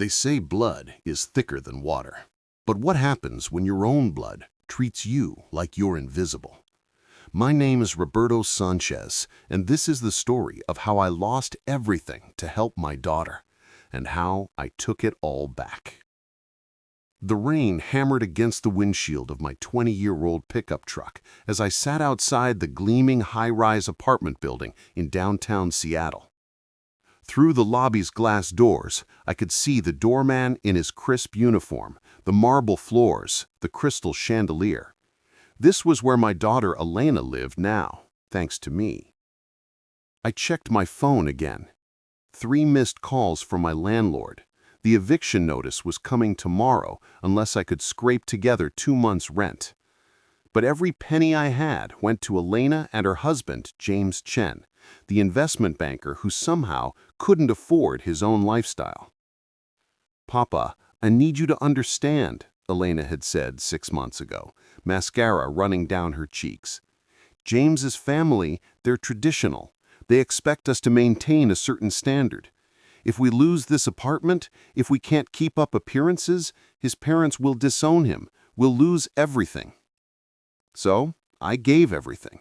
They say blood is thicker than water. But what happens when your own blood treats you like you're invisible? My name is Roberto Sanchez, and this is the story of how I lost everything to help my daughter, and how I took it all back. The rain hammered against the windshield of my 20-year-old pickup truck as I sat outside the gleaming high-rise apartment building in downtown Seattle. Through the lobby's glass doors, I could see the doorman in his crisp uniform, the marble floors, the crystal chandelier. This was where my daughter Elena lived now, thanks to me. I checked my phone again. 3 missed calls from my landlord. The eviction notice was coming tomorrow unless I could scrape together 2 months' rent. But every penny I had went to Elena and her husband, James Chen, the investment banker who somehow couldn't afford his own lifestyle. "Papa, I need you to understand," Elena had said 6 months ago, mascara running down her cheeks. "James's family, they're traditional. They expect us to maintain a certain standard. If we lose this apartment, if we can't keep up appearances, his parents will disown him. We'll lose everything." So I gave everything.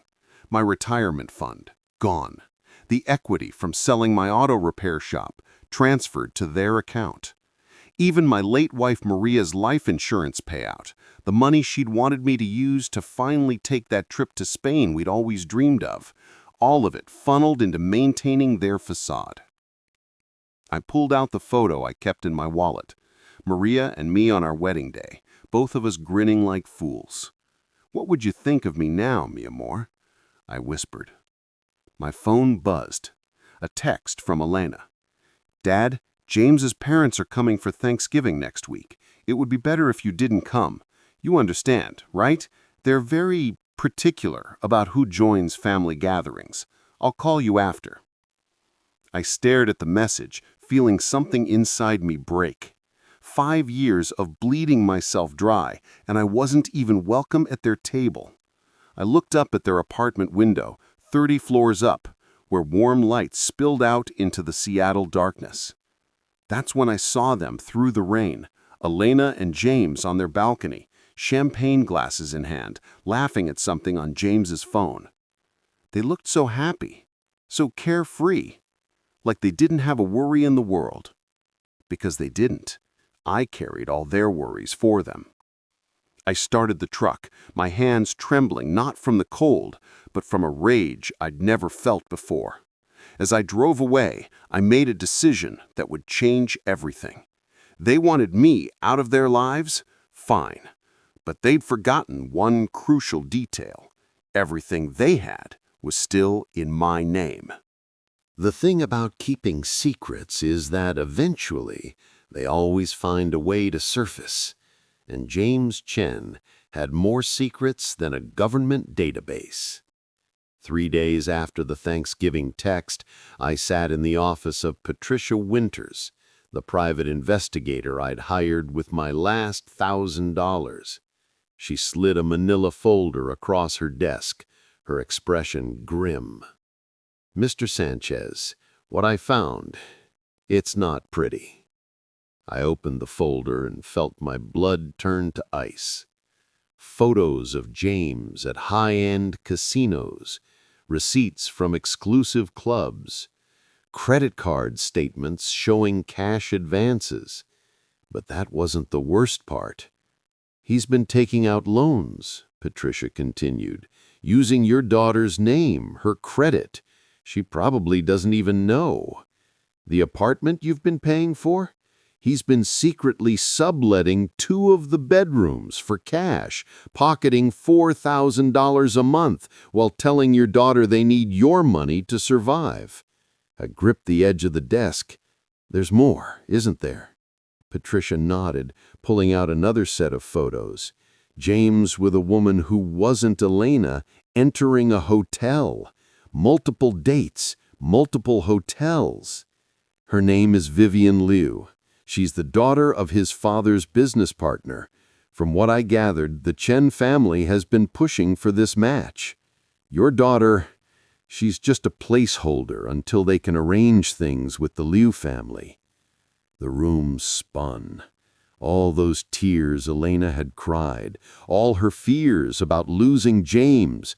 My retirement fund, gone. The equity from selling my auto repair shop, transferred to their account. Even my late wife Maria's life insurance payout, the money she'd wanted me to use to finally take that trip to Spain we'd always dreamed of, all of it funneled into maintaining their facade. I pulled out the photo I kept in my wallet. Maria and me on our wedding day, both of us grinning like fools. "What would you think of me now, mi amor?" I whispered. My phone buzzed. A text from Elena. "Dad, James's parents are coming for Thanksgiving next week. It would be better if you didn't come. You understand, right? They're very particular about who joins family gatherings. I'll call you after." I stared at the message, feeling something inside me break. 5 years of bleeding myself dry, and I wasn't even welcome at their table. I looked up at their apartment window, 30 floors up, where warm light spilled out into the Seattle darkness. That's when I saw them through the rain, Elena and James on their balcony, champagne glasses in hand, laughing at something on James's phone. They looked so happy, so carefree, like they didn't have a worry in the world. Because they didn't. I carried all their worries for them. I started the truck, my hands trembling not from the cold, but from a rage I'd never felt before. As I drove away, I made a decision that would change everything. They wanted me out of their lives? Fine. But they'd forgotten one crucial detail. Everything they had was still in my name. The thing about keeping secrets is that eventually they always find a way to surface, and James Chen had more secrets than a government database. 3 days after the Thanksgiving text, I sat in the office of Patricia Winters, the private investigator I'd hired with my last $1,000. She slid a manila folder across her desk, her expression grim. "Mr. Sanchez, what I found, it's not pretty." I opened the folder and felt my blood turn to ice. Photos of James at high-end casinos, receipts from exclusive clubs, credit card statements showing cash advances. But that wasn't the worst part. "He's been taking out loans," Patricia continued, "using your daughter's name, her credit. She probably doesn't even know. The apartment you've been paying for? He's been secretly subletting 2 of the bedrooms for cash, pocketing $4,000 a month while telling your daughter they need your money to survive." I gripped the edge of the desk. "There's more, isn't there?" Patricia nodded, pulling out another set of photos. James with a woman who wasn't Elena entering a hotel. Multiple dates, multiple hotels. "Her name is Vivian Liu. She's the daughter of his father's business partner. From what I gathered, the Chen family has been pushing for this match. Your daughter, she's just a placeholder until they can arrange things with the Liu family." The room spun. All those tears Elena had cried, all her fears about losing James,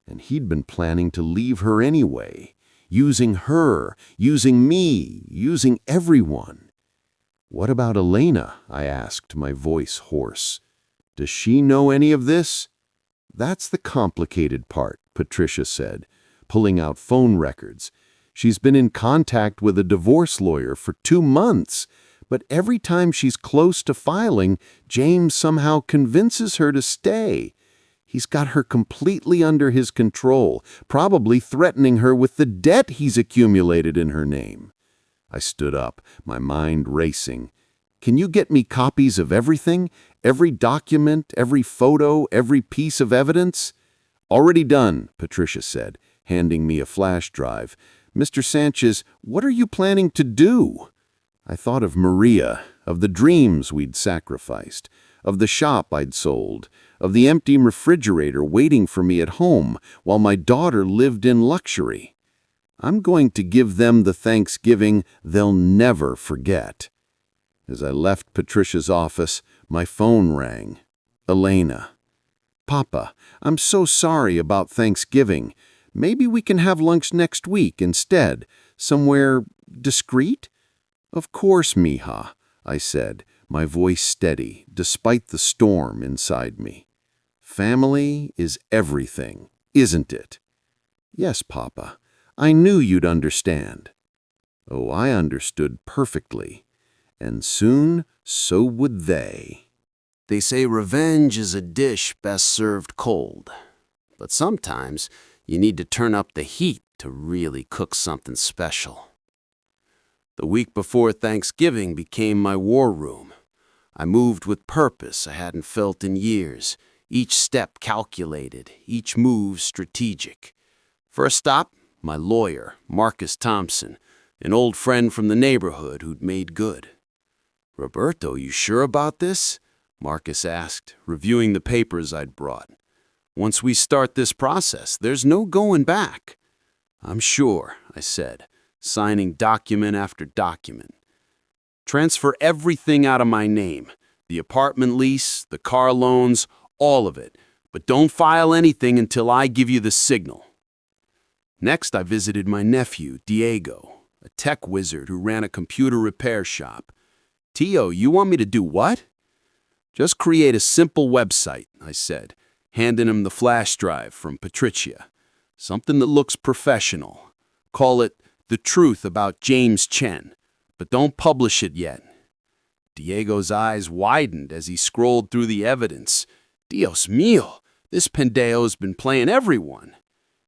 and he'd been planning to leave her anyway, using her, using me, using everyone. "What about Elena?" I asked, my voice hoarse. "Does she know any of this?" "That's the complicated part," Patricia said, pulling out phone records. "She's been in contact with a divorce lawyer for 2 months, but every time she's close to filing, James somehow convinces her to stay. He's got her completely under his control, probably threatening her with the debt he's accumulated in her name." I stood up, my mind racing. "Can you get me copies of everything? Every document, every photo, every piece of evidence?" "Already done," Patricia said, handing me a flash drive. "Mr. Sanchez, what are you planning to do?" I thought of Maria, of the dreams we'd sacrificed, of the shop I'd sold, of the empty refrigerator waiting for me at home while my daughter lived in luxury. I'm going to give them the Thanksgiving they'll never forget. As I left Patricia's office, my phone rang. Elena. "Papa, I'm so sorry about Thanksgiving. Maybe we can have lunch next week instead, somewhere discreet?" "Of course, mija," I said, my voice steady, despite the storm inside me. "Family is everything, isn't it?" "Yes, Papa. I knew you'd understand." Oh, I understood perfectly. And soon, so would they. They say revenge is a dish best served cold. But sometimes you need to turn up the heat to really cook something special. The week before Thanksgiving became my war room. I moved with purpose I hadn't felt in years, each step calculated, each move strategic. First stop, my lawyer, Marcus Thompson, an old friend from the neighborhood who'd made good. "Roberto, you sure about this?" Marcus asked, reviewing the papers I'd brought. "Once we start this process, there's no going back." "I'm sure," I said, signing document after document. "Transfer everything out of my name, the apartment lease, the car loans, all of it, but don't file anything until I give you the signal." Next, I visited my nephew, Diego, a tech wizard who ran a computer repair shop. "Tio, you want me to do what?" "Just create a simple website," I said, handing him the flash drive from Patricia. "Something that looks professional. Call it The Truth About James Chen, but don't publish it yet." Diego's eyes widened as he scrolled through the evidence. "Dios mío, this pendejo's been playing everyone."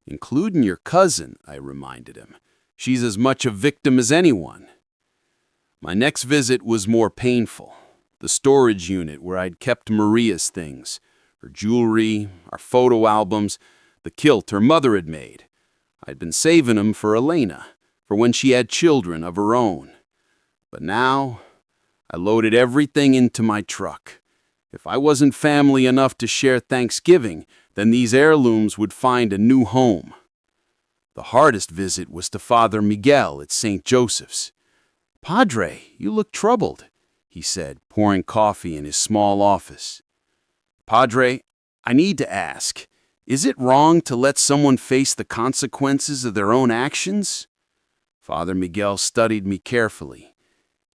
"Including your cousin," I reminded him. "She's as much a victim as anyone." My next visit was more painful. The storage unit where I'd kept Maria's things, her jewelry, our photo albums, the kilt her mother had made. I'd been saving them for Elena, for when she had children of her own. But now, I loaded everything into my truck. If I wasn't family enough to share Thanksgiving, then these heirlooms would find a new home. The hardest visit was to Father Miguel at St. Joseph's. "Padre, you look troubled," he said, pouring coffee in his small office. "Padre, I need to ask, is it wrong to let someone face the consequences of their own actions?" Father Miguel studied me carefully.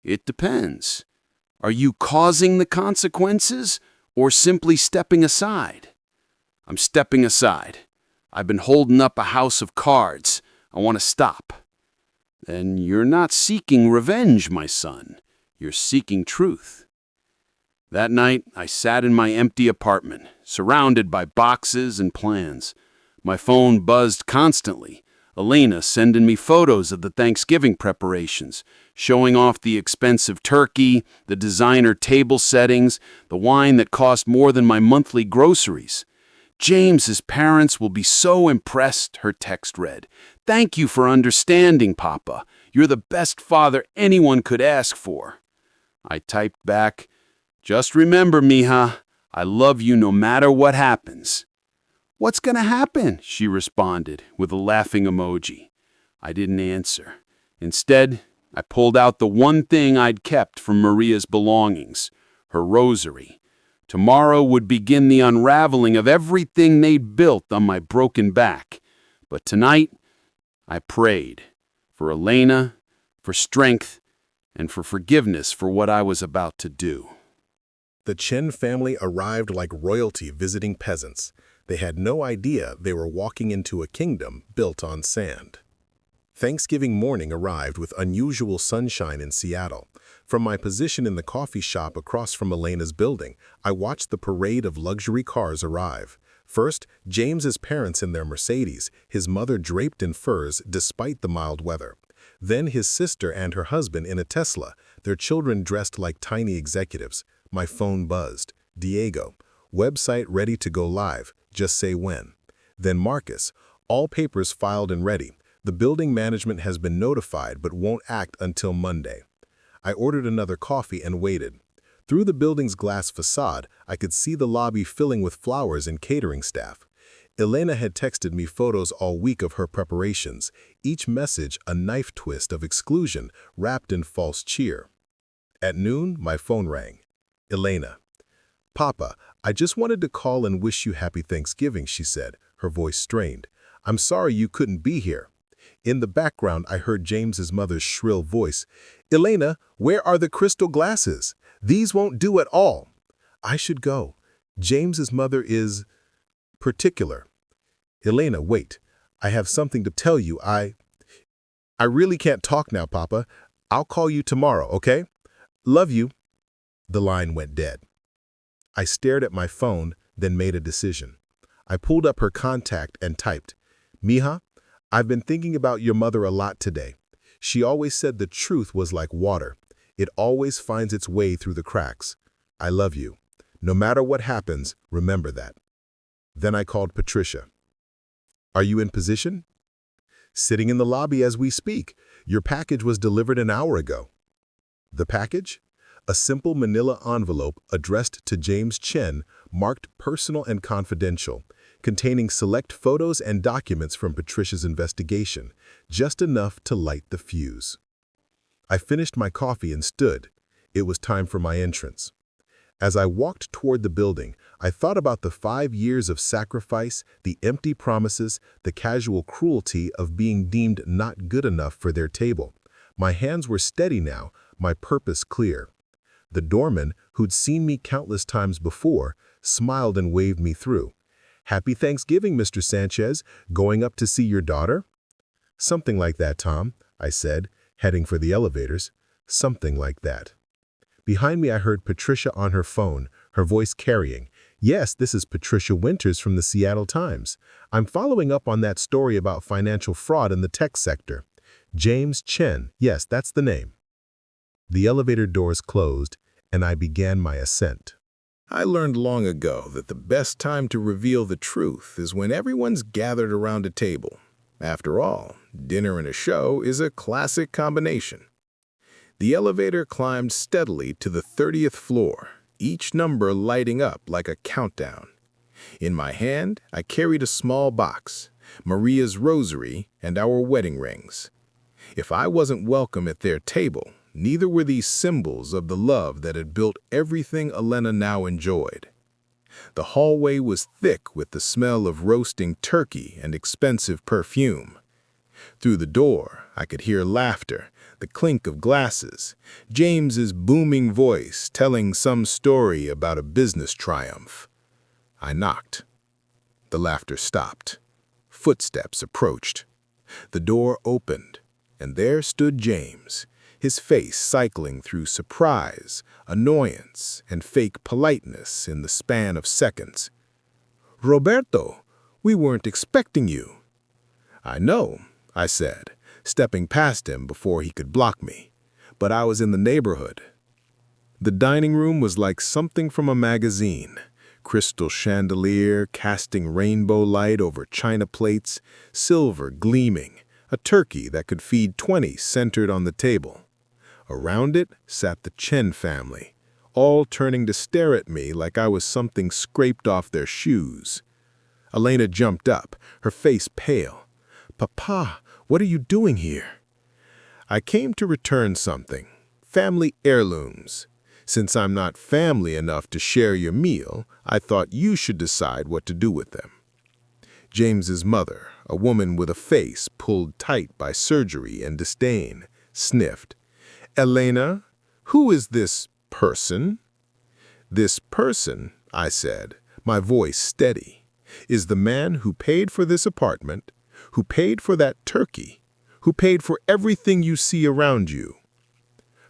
"It depends. Are you causing the consequences or simply stepping aside?" "I'm stepping aside. I've been holding up a house of cards. I want to stop." "Then you're not seeking revenge, my son. You're seeking truth." That night, I sat in my empty apartment, surrounded by boxes and plans. My phone buzzed constantly. Elena sending me photos of the Thanksgiving preparations, showing off the expensive turkey, the designer table settings, the wine that cost more than my monthly groceries. "James's parents will be so impressed," her text read. "Thank you for understanding, Papa. You're the best father anyone could ask for." I typed back, "Just remember, mija, I love you no matter what happens." "What's gonna happen?" she responded with a laughing emoji. I didn't answer. Instead, I pulled out the one thing I'd kept from Maria's belongings, her rosary. Tomorrow would begin the unraveling of everything they'd built on my broken back. But tonight, I prayed for Elena, for strength, and for forgiveness for what I was about to do. The Chen family arrived like royalty visiting peasants. They had no idea they were walking into a kingdom built on sand. Thanksgiving morning arrived with unusual sunshine in Seattle. From my position in the coffee shop across from Elena's building, I watched the parade of luxury cars arrive. First, James's parents in their Mercedes, his mother draped in furs despite the mild weather. Then his sister and her husband in a Tesla, their children dressed like tiny executives. My phone buzzed. Diego, website ready to go live, just say when. Then Marcus, all papers filed and ready. The building management has been notified but won't act until Monday. I ordered another coffee and waited. Through the building's glass facade, I could see the lobby filling with flowers and catering staff. Elena had texted me photos all week of her preparations, each message a knife twist of exclusion wrapped in false cheer. At noon, my phone rang. Elena. "Papa, I just wanted to call and wish you happy Thanksgiving," she said, her voice strained. "I'm sorry you couldn't be here." In the background, I heard James's mother's shrill voice. "Elena, where are the crystal glasses? These won't do at all." I should go. James's mother is particular. "Elena, wait. I have something to tell you. I really can't talk now, Papa. I'll call you tomorrow, okay? Love you." The line went dead. I stared at my phone, then made a decision. I pulled up her contact and typed, "Mija, I've been thinking about your mother a lot today. She always said the truth was like water. It always finds its way through the cracks. I love you. No matter what happens, remember that." Then I called Patricia. "Are you in position?" "Sitting in the lobby as we speak. Your package was delivered an hour ago." The package? A simple manila envelope addressed to James Chen, marked personal and confidential, containing select photos and documents from Patricia's investigation, just enough to light the fuse. I finished my coffee and stood. It was time for my entrance. As I walked toward the building, I thought about the 5 years of sacrifice, the empty promises, the casual cruelty of being deemed not good enough for their table. My hands were steady now, my purpose clear. The doorman, who'd seen me countless times before, smiled and waved me through. "Happy Thanksgiving, Mr. Sanchez. Going up to see your daughter?" "Something like that, Tom," I said, heading for the elevators. Something like that. Behind me I heard Patricia on her phone, her voice carrying, "Yes, this is Patricia Winters from the Seattle Times. I'm following up on that story about financial fraud in the tech sector. James Chen, yes, that's the name." The elevator doors closed, and I began my ascent. I learned long ago that the best time to reveal the truth is when everyone's gathered around a table. After all, dinner and a show is a classic combination. The elevator climbed steadily to the 30th floor, each number lighting up like a countdown. In my hand, I carried a small box, Maria's rosary and our wedding rings. If I wasn't welcome at their table, neither were these symbols of the love that had built everything Elena now enjoyed. The hallway was thick with the smell of roasting turkey and expensive perfume. Through the door, I could hear laughter, the clink of glasses, James's booming voice telling some story about a business triumph. I knocked. The laughter stopped. Footsteps approached. The door opened, and there stood James, his face cycling through surprise, annoyance, and fake politeness in the span of seconds. "Roberto, we weren't expecting you." "I know," I said, stepping past him before he could block me, "but I was in the neighborhood." The dining room was like something from a magazine. Crystal chandelier casting rainbow light over china plates, silver gleaming, a turkey that could feed 20 centered on the table. Around it sat the Chen family, all turning to stare at me like I was something scraped off their shoes. Elena jumped up, her face pale. "Papa, what are you doing here?" I came to return something. Family heirlooms. Since I'm not family enough to share your meal, I thought you should decide what to do with them. James's mother, a woman with a face pulled tight by surgery and disdain, sniffed. Elena, who is this person? This person, I said, my voice steady, is the man who paid for this apartment, who paid for that turkey, who paid for everything you see around you.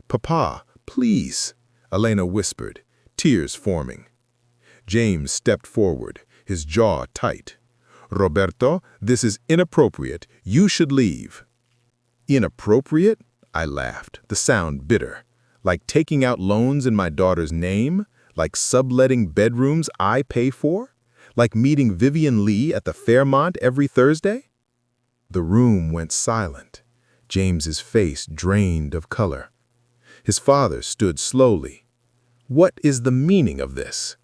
Papa, please, Elena whispered, tears forming. James stepped forward, his jaw tight. Roberto, this is inappropriate. You should leave. Inappropriate? I laughed, the sound bitter. Like taking out loans in my daughter's name? Like subletting bedrooms I pay for? Like meeting Vivian Lee at the Fairmont every Thursday? The room went silent. James's face drained of color. His father stood slowly. What is the meaning of this?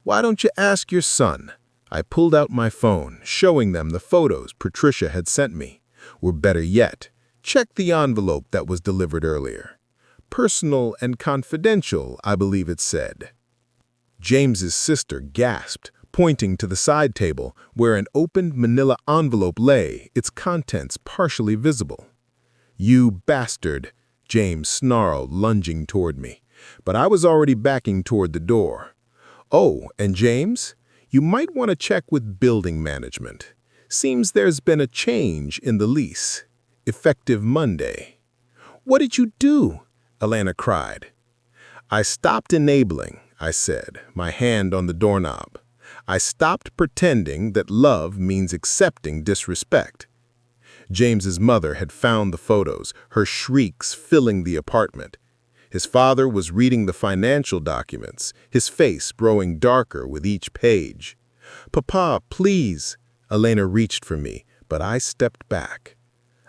Why don't you ask your son? I pulled out my phone, showing them the photos Patricia had sent me. Or better yet, check the envelope that was delivered earlier. Personal and confidential, I believe it said. James's sister gasped, pointing to the side table where an opened manila envelope lay, its contents partially visible. You bastard, James snarled, lunging toward me. But I was already backing toward the door. Oh, and James? You might want to check with building management. Seems there's been a change in the lease. Effective Monday. What did you do? Elena cried. I stopped enabling, I said, my hand on the doorknob. I stopped pretending that love means accepting disrespect. James's mother had found the photos, her shrieks filling the apartment. His father was reading the financial documents, his face growing darker with each page. Papa, please. Elena reached for me, but I stepped back.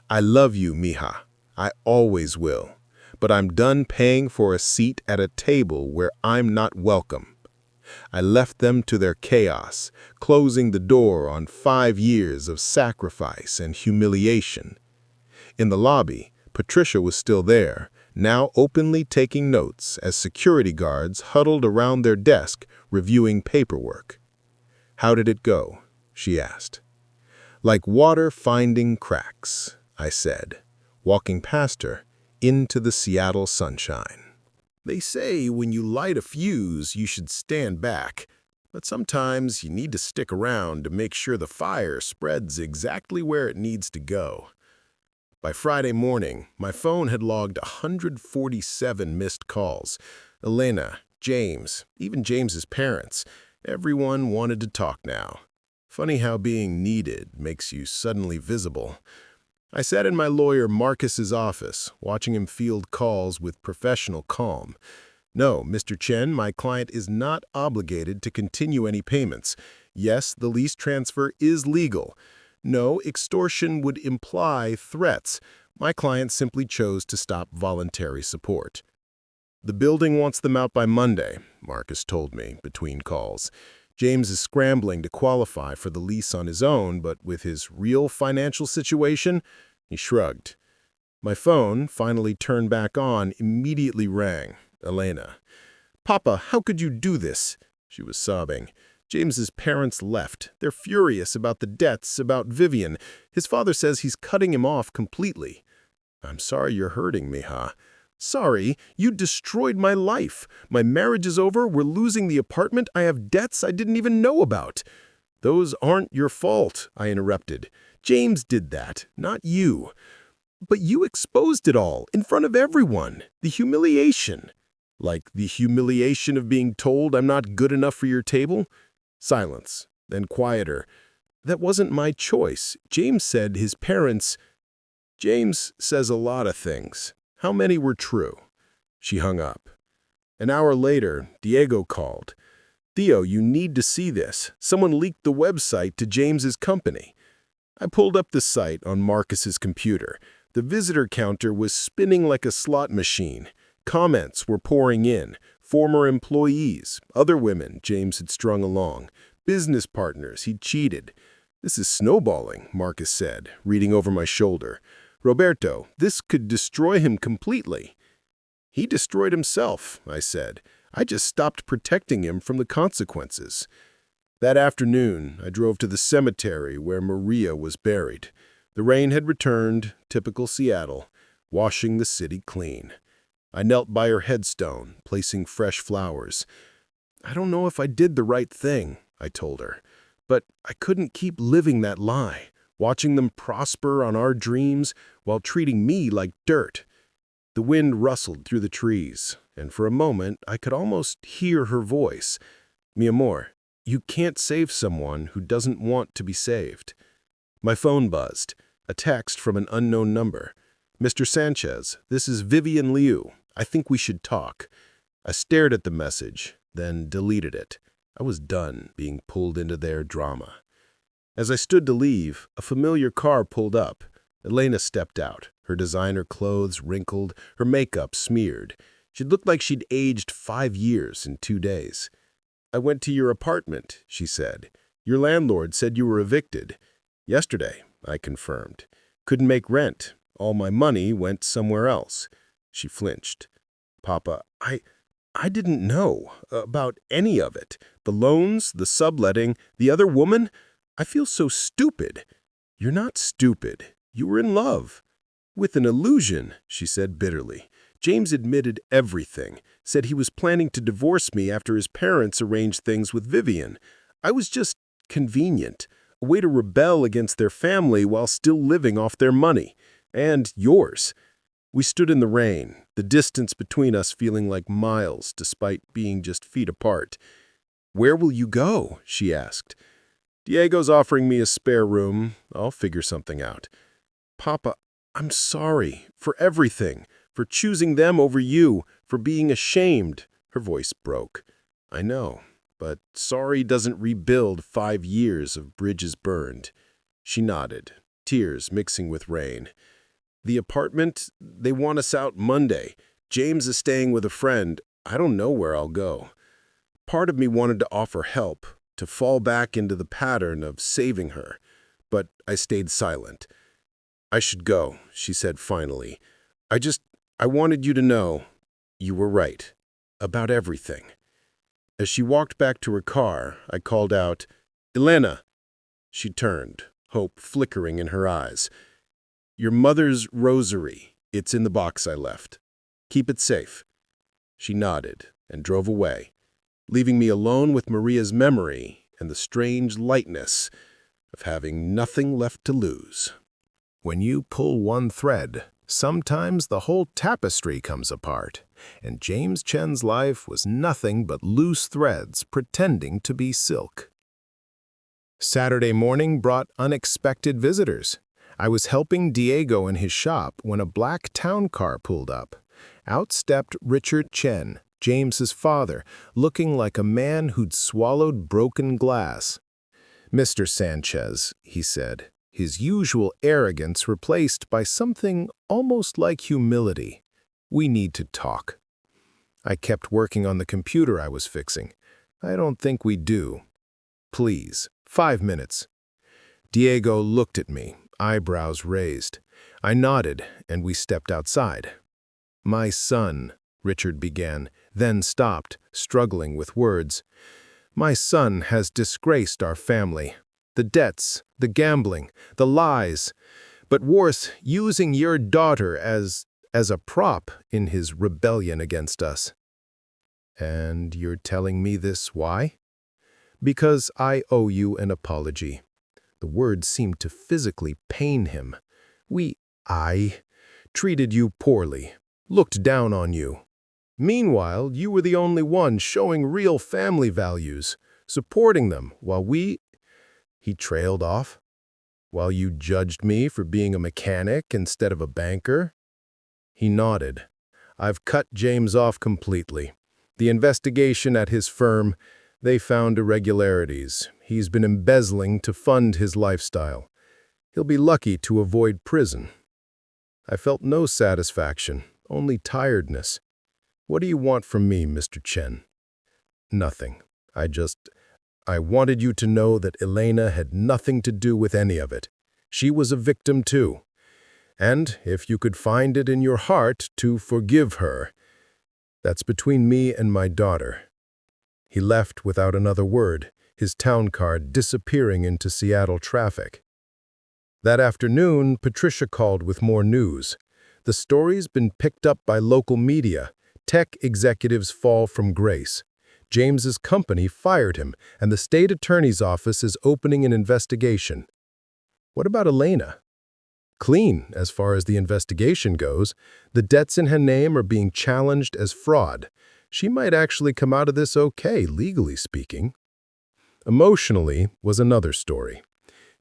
I love you, mija. I always will. But I'm done paying for a seat at a table where I'm not welcome. I left them to their chaos, closing the door on 5 years of sacrifice and humiliation. In the lobby, Patricia was still there, now openly taking notes as security guards huddled around their desk reviewing paperwork. How did it go? She asked. Like water finding cracks, I said, walking past her into the Seattle sunshine. They say when you light a fuse, you should stand back, but sometimes you need to stick around to make sure the fire spreads exactly where it needs to go. By Friday morning, my phone had logged 147 missed calls. Elena, James, even James's parents, everyone wanted to talk now. Funny how being needed makes you suddenly visible. I sat in my lawyer Marcus's office, watching him field calls with professional calm. No, Mr. Chen, my client is not obligated to continue any payments. Yes, the lease transfer is legal. No, extortion would imply threats. My client simply chose to stop voluntary support. The building wants them out by Monday, Marcus told me between calls. James is scrambling to qualify for the lease on his own, but with his real financial situation, he shrugged. My phone, finally turned back on, immediately rang. Elena. Papa, how could you do this? She was sobbing. James's parents left. They're furious about the debts, about Vivian. His father says he's cutting him off completely. I'm sorry you're hurting, mija. Sorry, you destroyed my life. My marriage is over. We're losing the apartment. I have debts I didn't even know about. Those aren't your fault, I interrupted. James did that, not you. But you exposed it all, in front of everyone. The humiliation. Like the humiliation of being told I'm not good enough for your table? Silence, then quieter. That wasn't my choice. James said his parents... James says a lot of things. How many were true? She hung up. An hour later, Diego called. Theo, you need to see this. Someone leaked the website to James's company. I pulled up the site on Marcus's computer. The visitor counter was spinning like a slot machine. Comments were pouring in. Former employees, other women James had strung along, business partners he'd cheated. This is snowballing, Marcus said, reading over my shoulder. Roberto, this could destroy him completely." "He destroyed himself," I said. "I just stopped protecting him from the consequences." That afternoon, I drove to the cemetery where Maria was buried. The rain had returned, typical Seattle, washing the city clean. I knelt by her headstone, placing fresh flowers. "I don't know if I did the right thing," I told her, "but I couldn't keep living that lie, watching them prosper on our dreams while treating me like dirt." The wind rustled through the trees, and for a moment I could almost hear her voice. "Mi amor, you can't save someone who doesn't want to be saved." My phone buzzed, a text from an unknown number. "Mr. Sanchez, this is Vivian Liu. I think we should talk." I stared at the message, then deleted it. I was done being pulled into their drama. As I stood to leave, a familiar car pulled up. Elena stepped out, her designer clothes wrinkled, her makeup smeared. She looked like she'd aged 5 years in 2 days. "I went to your apartment," she said. "Your landlord said you were evicted." "Yesterday," I confirmed. "Couldn't make rent. All my money went somewhere else." She flinched. "Papa, I didn't know about any of it. The loans, the subletting, the other woman. I feel so stupid." "You're not stupid. You were in love." "With an illusion," she said bitterly. "James admitted everything, said he was planning to divorce me after his parents arranged things with Vivian. I was just convenient, a way to rebel against their family while still living off their money. And yours." We stood in the rain, the distance between us feeling like miles despite being just feet apart. "Where will you go?" she asked. "Diego's offering me a spare room. I'll figure something out." "Papa, I'm sorry for everything, for choosing them over you, for being ashamed." Her voice broke. "I know, but sorry doesn't rebuild 5 years of bridges burned." She nodded, tears mixing with rain. "The apartment, they want us out Monday. James is staying with a friend. I don't know where I'll go." Part of me wanted to offer help, to fall back into the pattern of saving her, but I stayed silent. "I should go," she said finally. I wanted you to know you were right about everything." As she walked back to her car, I called out, "Elena." She turned, hope flickering in her eyes. "Your mother's rosary. It's in the box I left. Keep it safe." She nodded and drove away, leaving me alone with Maria's memory and the strange lightness of having nothing left to lose. When you pull one thread, sometimes the whole tapestry comes apart, and James Chen's life was nothing but loose threads pretending to be silk. Saturday morning brought unexpected visitors. I was helping Diego in his shop when a black town car pulled up. Out stepped Richard Chen, James's father, looking like a man who'd swallowed broken glass. "Mr. Sanchez," he said, his usual arrogance replaced by something almost like humility. "We need to talk." I kept working on the computer I was fixing. "I don't think we do." "Please, 5 minutes." Diego looked at me, eyebrows raised. I nodded, and we stepped outside. "My son," Richard began, then stopped, struggling with words. "My son has disgraced our family. The debts, the gambling, the lies, but worse, using your daughter as a prop in his rebellion against us." "And you're telling me this why?" "Because I owe you an apology." The words seemed to physically pain him. I treated you poorly, looked down on you. Meanwhile, you were the only one showing real family values, supporting them, while he trailed off. "While you judged me for being a mechanic instead of a banker?" He nodded. "I've cut James off completely. The investigation at his firm, they found irregularities. He's been embezzling to fund his lifestyle. He'll be lucky to avoid prison." I felt no satisfaction, only tiredness. "What do you want from me, Mr. Chen?" "Nothing. I wanted you to know that Elena had nothing to do with any of it. She was a victim too. And if you could find it in your heart to forgive her. That's between me and my daughter." He left without another word, his town car disappearing into Seattle traffic. That afternoon, Patricia called with more news. The story's been picked up by local media. Tech executives fall from grace. James's company fired him, and the state attorney's office is opening an investigation. What about Elena? Clean, as far as the investigation goes. The debts in her name are being challenged as fraud. She might actually come out of this okay, legally speaking. Emotionally was another story.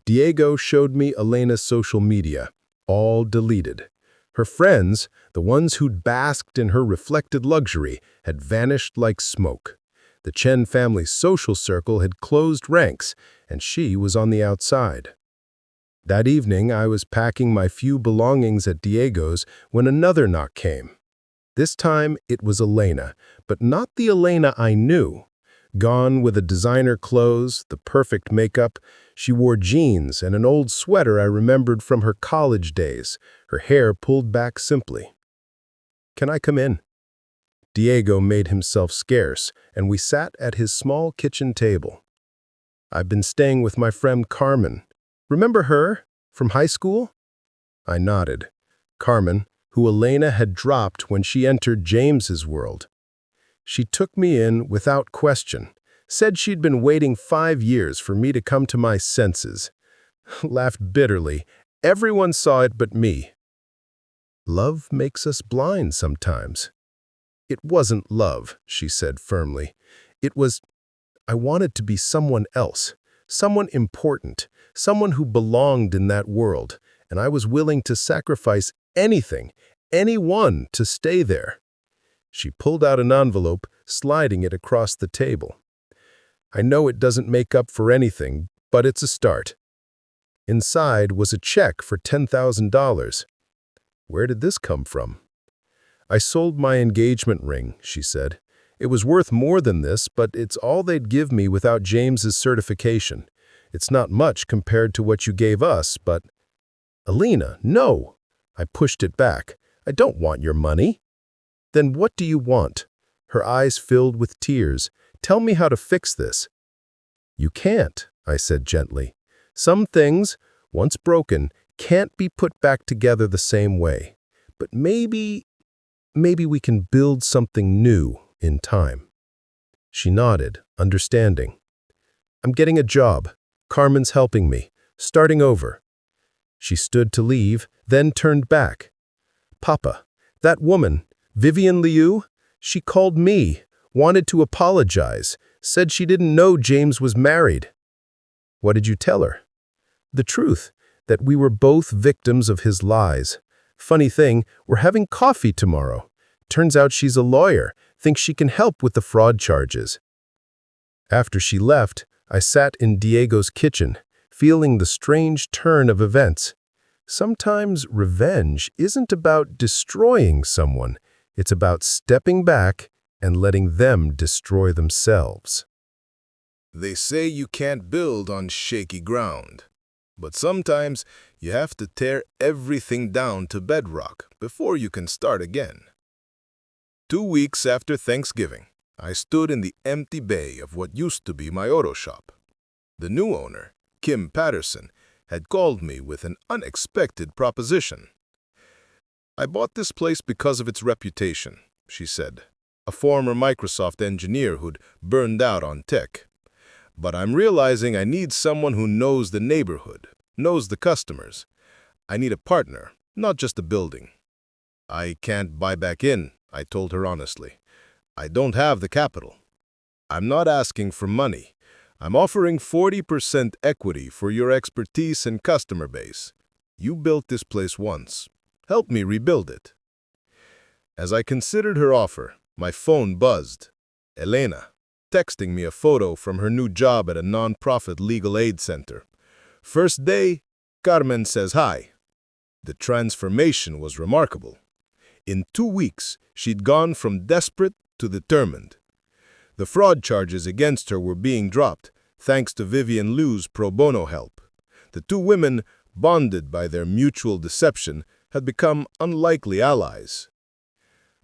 Diego showed me Elena's social media, all deleted. Her friends, the ones who'd basked in her reflected luxury, had vanished like smoke. The Chen family's social circle had closed ranks, and she was on the outside. That evening, I was packing my few belongings at Diego's when another knock came. This time, it was Elena, but not the Elena I knew. Gone with the designer clothes, the perfect makeup, she wore jeans and an old sweater I remembered from her college days, her hair pulled back simply. "Can I come in?" Diego made himself scarce, and we sat at his small kitchen table. "I've been staying with my friend Carmen. Remember her? From high school?" I nodded. Carmen, who Elena had dropped when she entered James's world. She took me in without question, said she'd been waiting 5 years for me to come to my senses. Laughed bitterly. Everyone saw it but me. "Love makes us blind sometimes." "It wasn't love," she said firmly. "It was, I wanted to be someone else, someone important, someone who belonged in that world, and I was willing to sacrifice anything, anyone to stay there." She pulled out an envelope, sliding it across the table. "I know it doesn't make up for anything, but it's a start." Inside was a check for $10,000. Where did this come from? "I sold my engagement ring," she said. "It was worth more than this, but it's all they'd give me without James's certification. It's not much compared to what you gave us, but—" "Elena, no!" I pushed it back. "I don't want your money." "Then what do you want?" Her eyes filled with tears. "Tell me how to fix this." "You can't," I said gently. "Some things, once broken, can't be put back together the same way. But maybe we can build something new in time." She nodded, understanding. "I'm getting a job. Carmen's helping me, starting over." She stood to leave, then turned back. "Papa, that woman, Vivian Liu, she called me, wanted to apologize, said she didn't know James was married." "What did you tell her?" "The truth, that we were both victims of his lies. Funny thing, we're having coffee tomorrow. Turns out she's a lawyer, thinks she can help with the fraud charges." After she left, I sat in Diego's kitchen, feeling the strange turn of events. Sometimes revenge isn't about destroying someone. It's about stepping back and letting them destroy themselves. They say you can't build on shaky ground, but sometimes you have to tear everything down to bedrock before you can start again. 2 weeks after Thanksgiving, I stood in the empty bay of what used to be my auto shop. The new owner, Kim Patterson, had called me with an unexpected proposition. "I bought this place because of its reputation," she said, a former Microsoft engineer who'd burned out on tech. "But I'm realizing I need someone who knows the neighborhood, knows the customers. I need a partner, not just a building." "I can't buy back in," I told her honestly. "I don't have the capital. I'm not asking for money. I'm offering 40% equity for your expertise and customer base. You built this place once. Help me rebuild it." As I considered her offer, my phone buzzed. Elena, texting me a photo from her new job at a non-profit legal aid center. "First day, Carmen says hi." The transformation was remarkable. In 2 weeks, she'd gone from desperate to determined. The fraud charges against her were being dropped, thanks to Vivian Liu's pro bono help. The two women, bonded by their mutual deception, had become unlikely allies.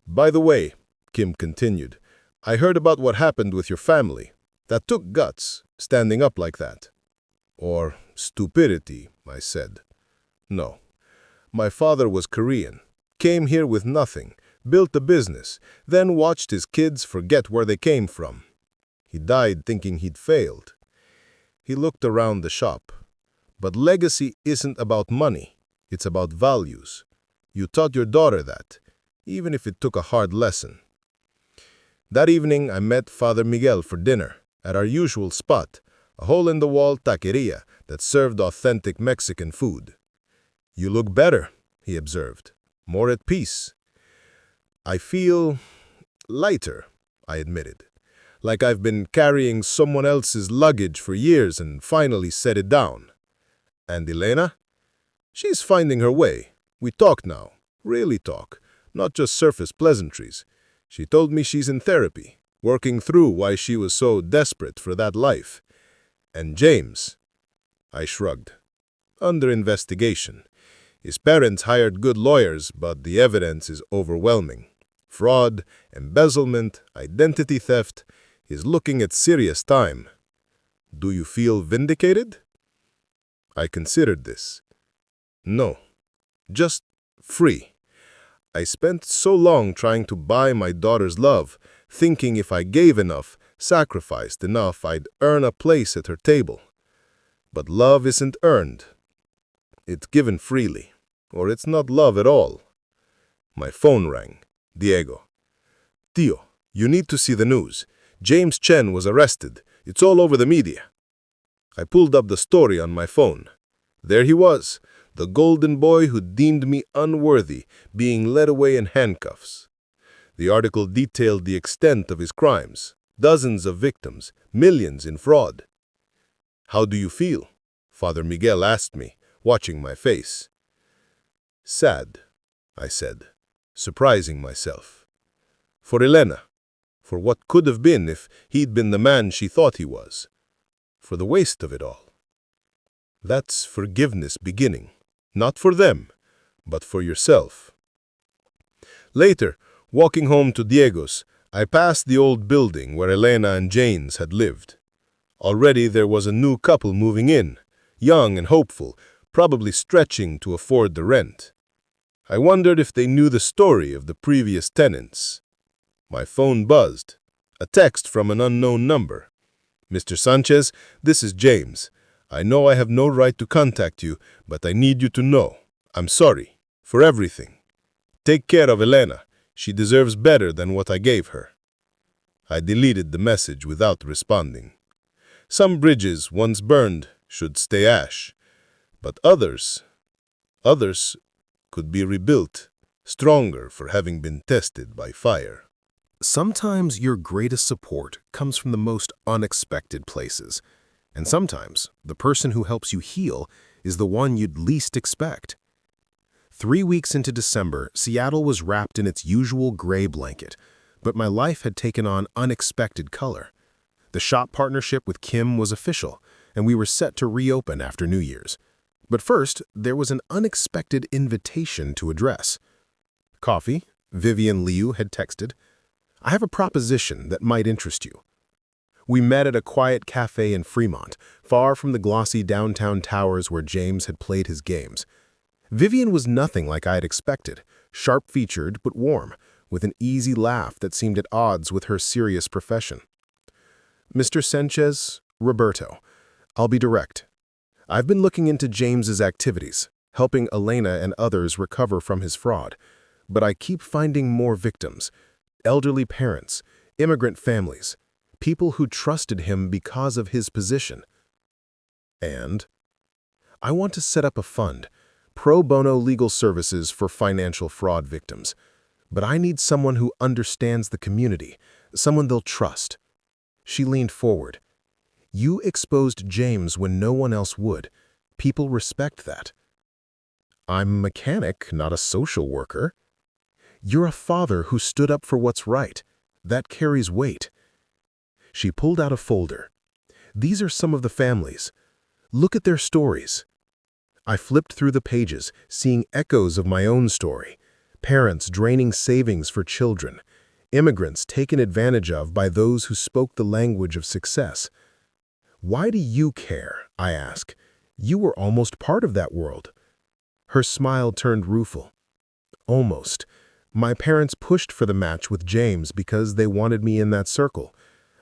"By the way," Kim continued, "I heard about what happened with your family. That took guts, standing up like that." "Or stupidity," I said. "No. My father was Korean, came here with nothing, built a business, then watched his kids forget where they came from. He died thinking he'd failed." He looked around the shop. "But legacy isn't about money. It's about values. You taught your daughter that, even if it took a hard lesson." That evening, I met Father Miguel for dinner at our usual spot, a hole-in-the-wall taqueria that served authentic Mexican food. "You look better," he observed, "more at peace." "I feel lighter," I admitted, "like I've been carrying someone else's luggage for years and finally set it down." "And Elena?" "She's finding her way. We talk now, really talk, not just surface pleasantries. She told me she's in therapy, working through why she was so desperate for that life." "And James?" I shrugged. "Under investigation. His parents hired good lawyers, but the evidence is overwhelming. Fraud, embezzlement, identity theft. He's looking at serious time." "Do you feel vindicated?" I considered this. "No. Just free. I spent so long trying to buy my daughter's love, thinking if I gave enough, sacrificed enough, I'd earn a place at her table. But love isn't earned. It's given freely, or it's not love at all." My phone rang. Diego. "Tio, you need to see the news. James Chen was arrested. It's all over the media." I pulled up the story on my phone. There he was, the golden boy who deemed me unworthy, being led away in handcuffs. The article detailed the extent of his crimes, dozens of victims, millions in fraud. "How do you feel?" Father Miguel asked me, watching my face. "Sad," I said, surprising myself. For Elena, for what could have been if he'd been the man she thought he was, for the waste of it all. That's forgiveness beginning, not for them, but for yourself. Later, walking home to Diego's, I passed the old building where Elena and James had lived. Already there was a new couple moving in, young and hopeful, probably stretching to afford the rent. I wondered if they knew the story of the previous tenants. My phone buzzed. A text from an unknown number. "Mr. Sanchez, this is James. I know I have no right to contact you, but I need you to know. I'm sorry. For everything. Take care of Elena. She deserves better than what I gave her." I deleted the message without responding. Some bridges, once burned, should stay ash. But others could be rebuilt, stronger for having been tested by fire. Sometimes your greatest support comes from the most unexpected places, and sometimes the person who helps you heal is the one you'd least expect. 3 weeks into December, Seattle was wrapped in its usual gray blanket, but my life had taken on unexpected color. The shop partnership with Kim was official, and we were set to reopen after New Year's. But first, there was an unexpected invitation to address. "Coffee?" Vivian Liu had texted. "I have a proposition that might interest you." We met at a quiet cafe in Fremont, far from the glossy downtown towers where James had played his games. Vivian was nothing like I had expected, sharp-featured but warm, with an easy laugh that seemed at odds with her serious profession. "Mr. Sanchez, Roberto, I'll be direct. I've been looking into James's activities, helping Elena and others recover from his fraud, but I keep finding more victims, elderly parents, immigrant families, people who trusted him because of his position. And I want to set up a fund, pro bono legal services for financial fraud victims, but I need someone who understands the community, someone they'll trust." She leaned forward. "You exposed James when no one else would. People respect that." "I'm a mechanic, not a social worker." "You're a father who stood up for what's right. That carries weight." She pulled out a folder. "These are some of the families. Look at their stories." I flipped through the pages, seeing echoes of my own story. Parents draining savings for children. Immigrants taken advantage of by those who spoke the language of success. "Why do you care?" I asked. "You were almost part of that world." Her smile turned rueful. "Almost. My parents pushed for the match with James because they wanted me in that circle.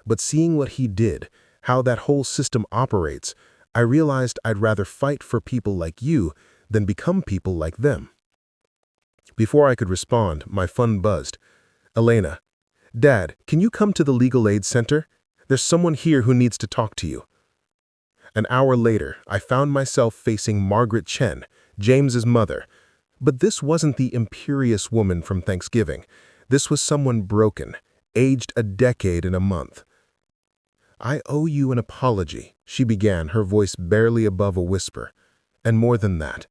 But seeing what he did, how that whole system operates, I realized I'd rather fight for people like you than become people like them." Before I could respond, my phone buzzed. "Elena, Dad, can you come to the Legal Aid Center? There's someone here who needs to talk to you." An hour later, I found myself facing Margaret Chen, James's mother. But this wasn't the imperious woman from Thanksgiving. This was someone broken, aged a decade and a month. "I owe you an apology," she began, her voice barely above a whisper. "And more than that."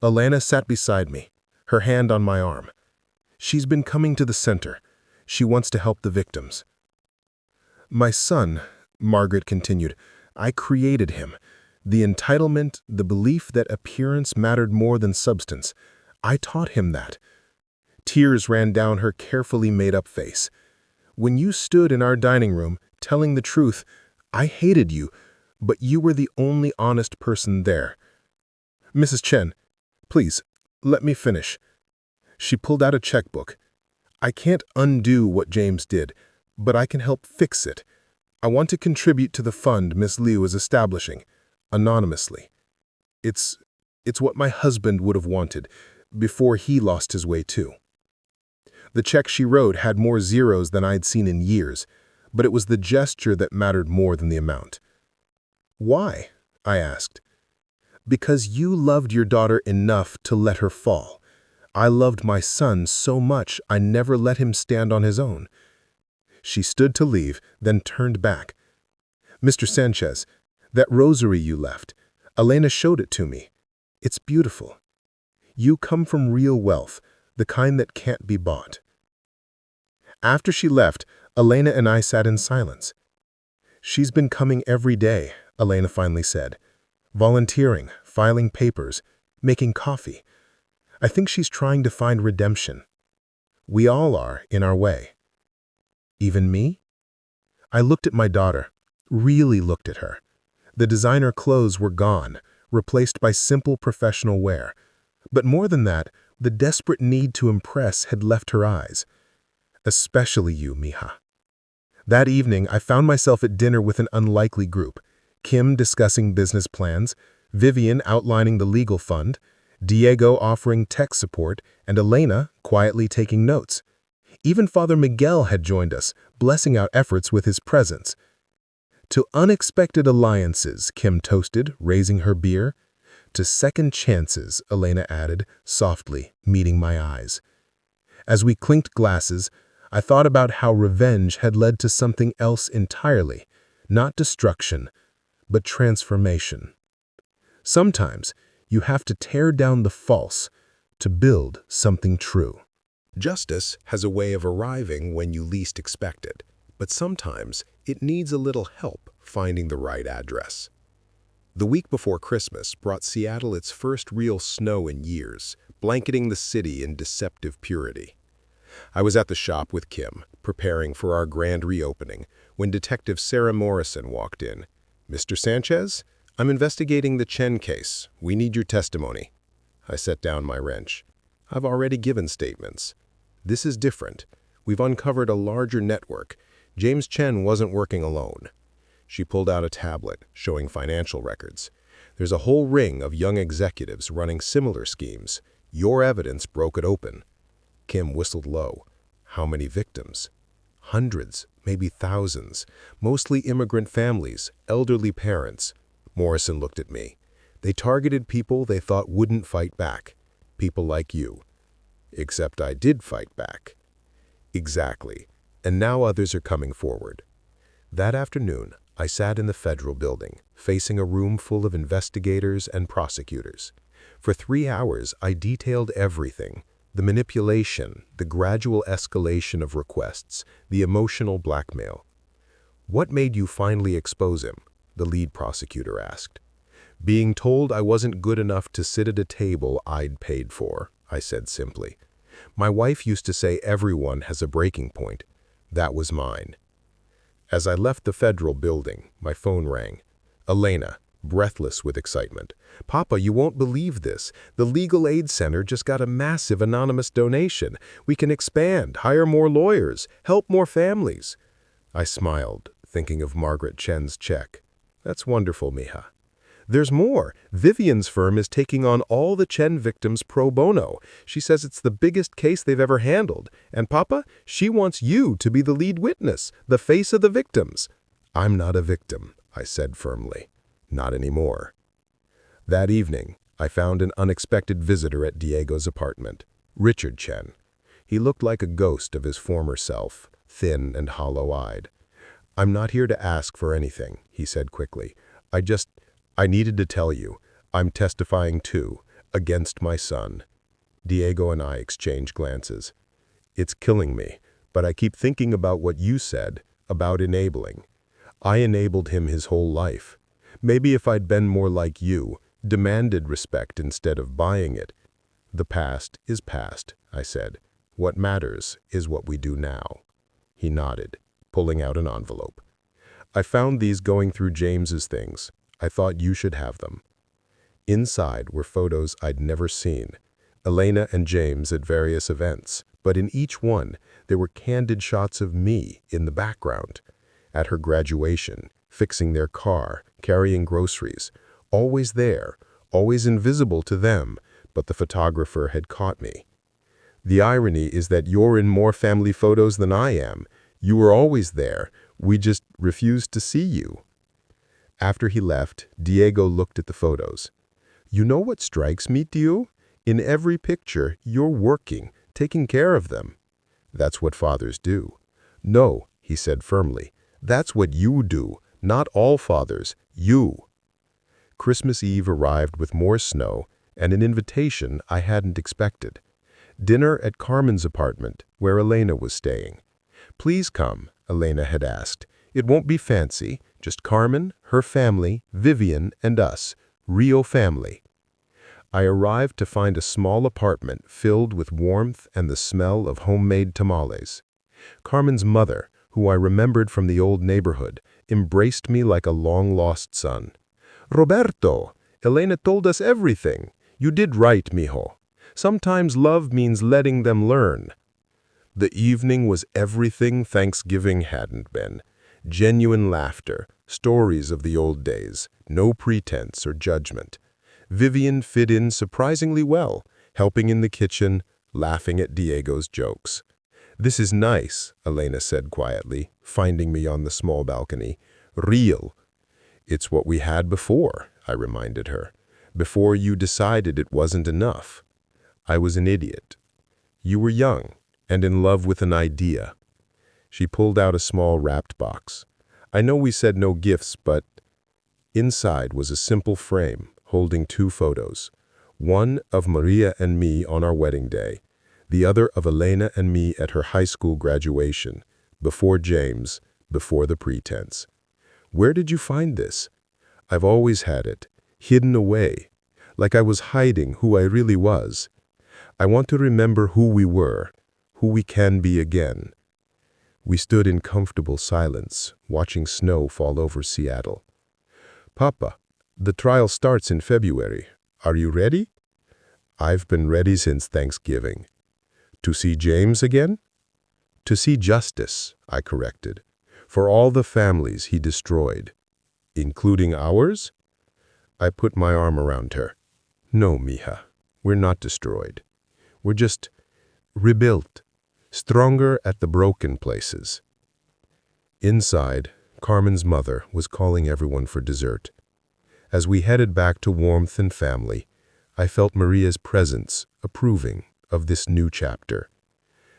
Elena sat beside me, her hand on my arm. "She's been coming to the center. She wants to help the victims." "My son," Margaret continued, "I created him. The entitlement, the belief that appearance mattered more than substance. I taught him that." Tears ran down her carefully made-up face. "When you stood in our dining room, telling the truth, I hated you, but you were the only honest person there." "Mrs. Chen, please, let me finish." She pulled out a checkbook. "I can't undo what James did, but I can help fix it. I want to contribute to the fund Miss Liu is establishing, anonymously. It's what my husband would have wanted, before he lost his way too." The check she wrote had more zeros than I'd seen in years, but it was the gesture that mattered more than the amount. "Why?" I asked. "Because you loved your daughter enough to let her fall. I loved my son so much I never let him stand on his own." She stood to leave, then turned back. "Mr. Sanchez, that rosary you left, Elena showed it to me. It's beautiful. You come from real wealth, the kind that can't be bought." After she left, Elena and I sat in silence. "She's been coming every day," Elena finally said. "Volunteering, filing papers, making coffee. I think she's trying to find redemption. We all are, in our way." "Even me?" I looked at my daughter, really looked at her. The designer clothes were gone, replaced by simple professional wear. But more than that, the desperate need to impress had left her eyes. "Especially you, mija." That evening, I found myself at dinner with an unlikely group. Kim discussing business plans, Vivian outlining the legal fund, Diego offering tech support, and Elena quietly taking notes. Even Father Miguel had joined us, blessing our efforts with his presence. "To unexpected alliances," Kim toasted, raising her beer. "To second chances," Elena added, softly, meeting my eyes. As we clinked glasses, I thought about how revenge had led to something else entirely, not destruction, but transformation. Sometimes you have to tear down the false to build something true. Justice has a way of arriving when you least expect it, but sometimes it needs a little help finding the right address. The week before Christmas brought Seattle its first real snow in years, blanketing the city in deceptive purity. I was at the shop with Kim, preparing for our grand reopening, when Detective Sarah Morrison walked in. "Mr. Sanchez, I'm investigating the Chen case. We need your testimony." I set down my wrench. "I've already given statements. This is different. We've uncovered a larger network. James Chen wasn't working alone." She pulled out a tablet, showing financial records. "There's a whole ring of young executives running similar schemes. Your evidence broke it open." Kim whistled low. "How many victims?" "Hundreds, maybe thousands. Mostly immigrant families, elderly parents." Morrison looked at me. "They targeted people they thought wouldn't fight back. People like you." "Except I did fight back." "Exactly. And now others are coming forward." That afternoon, I sat in the federal building, facing a room full of investigators and prosecutors. For 3 hours, I detailed everything: the manipulation, the gradual escalation of requests, the emotional blackmail. "What made you finally expose him?" the lead prosecutor asked. Being told I wasn't good enough to sit at a table I'd paid for, I said simply. My wife used to say everyone has a breaking point. That was mine. As I left the federal building, my phone rang. Elena, breathless with excitement. "Papa, you won't believe this. The Legal Aid Center just got a massive anonymous donation. We can expand, hire more lawyers, help more families." I smiled, thinking of Margaret Chen's check. "That's wonderful, mija." "There's more. Vivian's firm is taking on all the Chen victims pro bono. She says it's the biggest case they've ever handled. And Papa, she wants you to be the lead witness, the face of the victims." "I'm not a victim," I said firmly. "Not anymore." That evening, I found an unexpected visitor at Diego's apartment, Richard Chen. He looked like a ghost of his former self, thin and hollow-eyed. "I'm not here to ask for anything," he said quickly. I needed to tell you, I'm testifying too, against my son." Diego and I exchanged glances. "It's killing me, but I keep thinking about what you said, about enabling. I enabled him his whole life. Maybe if I'd been more like you, demanded respect instead of buying it." "The past is past," I said. "What matters is what we do now." He nodded, pulling out an envelope. "I found these going through James's things. I thought you should have them." Inside were photos I'd never seen. Elena and James at various events, but in each one, there were candid shots of me in the background. At her graduation, fixing their car, carrying groceries, always there, always invisible to them, but the photographer had caught me. "The irony is that you're in more family photos than I am. You were always there. We just refused to see you." After he left, Diego looked at the photos. "You know what strikes me, Dio? In every picture, you're working, taking care of them." "That's what fathers do." "No," he said firmly. "That's what you do. Not all fathers. You." Christmas Eve arrived with more snow and an invitation I hadn't expected. Dinner at Carmen's apartment, where Elena was staying. "Please come," Elena had asked. "It won't be fancy, just Carmen, her family, Vivian, and us. Real family." I arrived to find a small apartment filled with warmth and the smell of homemade tamales. Carmen's mother, who I remembered from the old neighborhood, embraced me like a long-lost son. "Roberto, Elena told us everything. You did right, mijo. Sometimes love means letting them learn." The evening was everything Thanksgiving hadn't been. Genuine laughter, stories of the old days, no pretense or judgment. Vivian fit in surprisingly well, helping in the kitchen, laughing at Diego's jokes. "This is nice," Elena said quietly, finding me on the small balcony. "Real." "It's what we had before," I reminded her. "Before you decided it wasn't enough." "I was an idiot." "You were young and in love with an idea." She pulled out a small wrapped box. "I know we said no gifts, but—" Inside was a simple frame holding two photos. One of Maria and me on our wedding day, the other of Elena and me at her high school graduation, before James, before the pretense. "Where did you find this?" "I've always had it, hidden away, like I was hiding who I really was. I want to remember who we were, who we can be again." We stood in comfortable silence, watching snow fall over Seattle. "Papa, the trial starts in February. Are you ready?" "I've been ready since Thanksgiving." "To see James again?" "To see justice," I corrected, "for all the families he destroyed." "Including ours?" I put my arm around her. "No, mija, we're not destroyed. We're just rebuilt, stronger at the broken places." Inside, Carmen's mother was calling everyone for dessert. As we headed back to warmth and family, I felt Maria's presence, approving of this new chapter.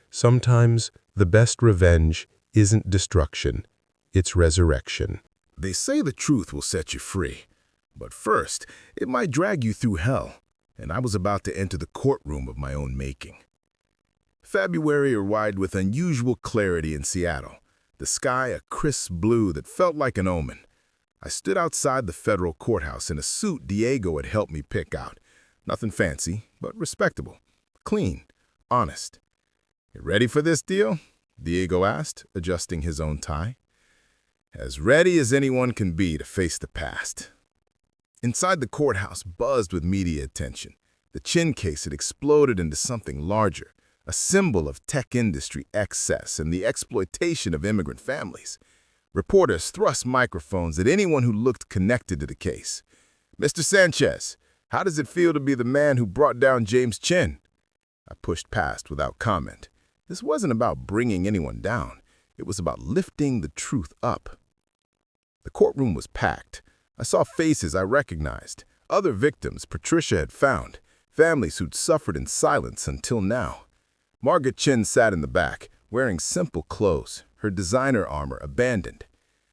Sometimes the best revenge isn't destruction, it's resurrection. They say the truth will set you free, but first, it might drag you through hell, and I was about to enter the courtroom of my own making. February arrived with unusual clarity in Seattle, the sky a crisp blue that felt like an omen. I stood outside the federal courthouse in a suit Diego had helped me pick out. Nothing fancy, but respectable. Clean. Honest. "You ready for this deal?" Diego asked, adjusting his own tie. "As ready as anyone can be to face the past." Inside the courthouse buzzed with media attention. The Chin case had exploded into something larger, a symbol of tech industry excess and the exploitation of immigrant families. Reporters thrust microphones at anyone who looked connected to the case. "Mr. Sanchez, how does it feel to be the man who brought down James Chin?" I pushed past without comment. This wasn't about bringing anyone down. It was about lifting the truth up. The courtroom was packed. I saw faces I recognized, other victims Patricia had found, families who'd suffered in silence until now. Margaret Chin sat in the back, wearing simple clothes, her designer armor abandoned.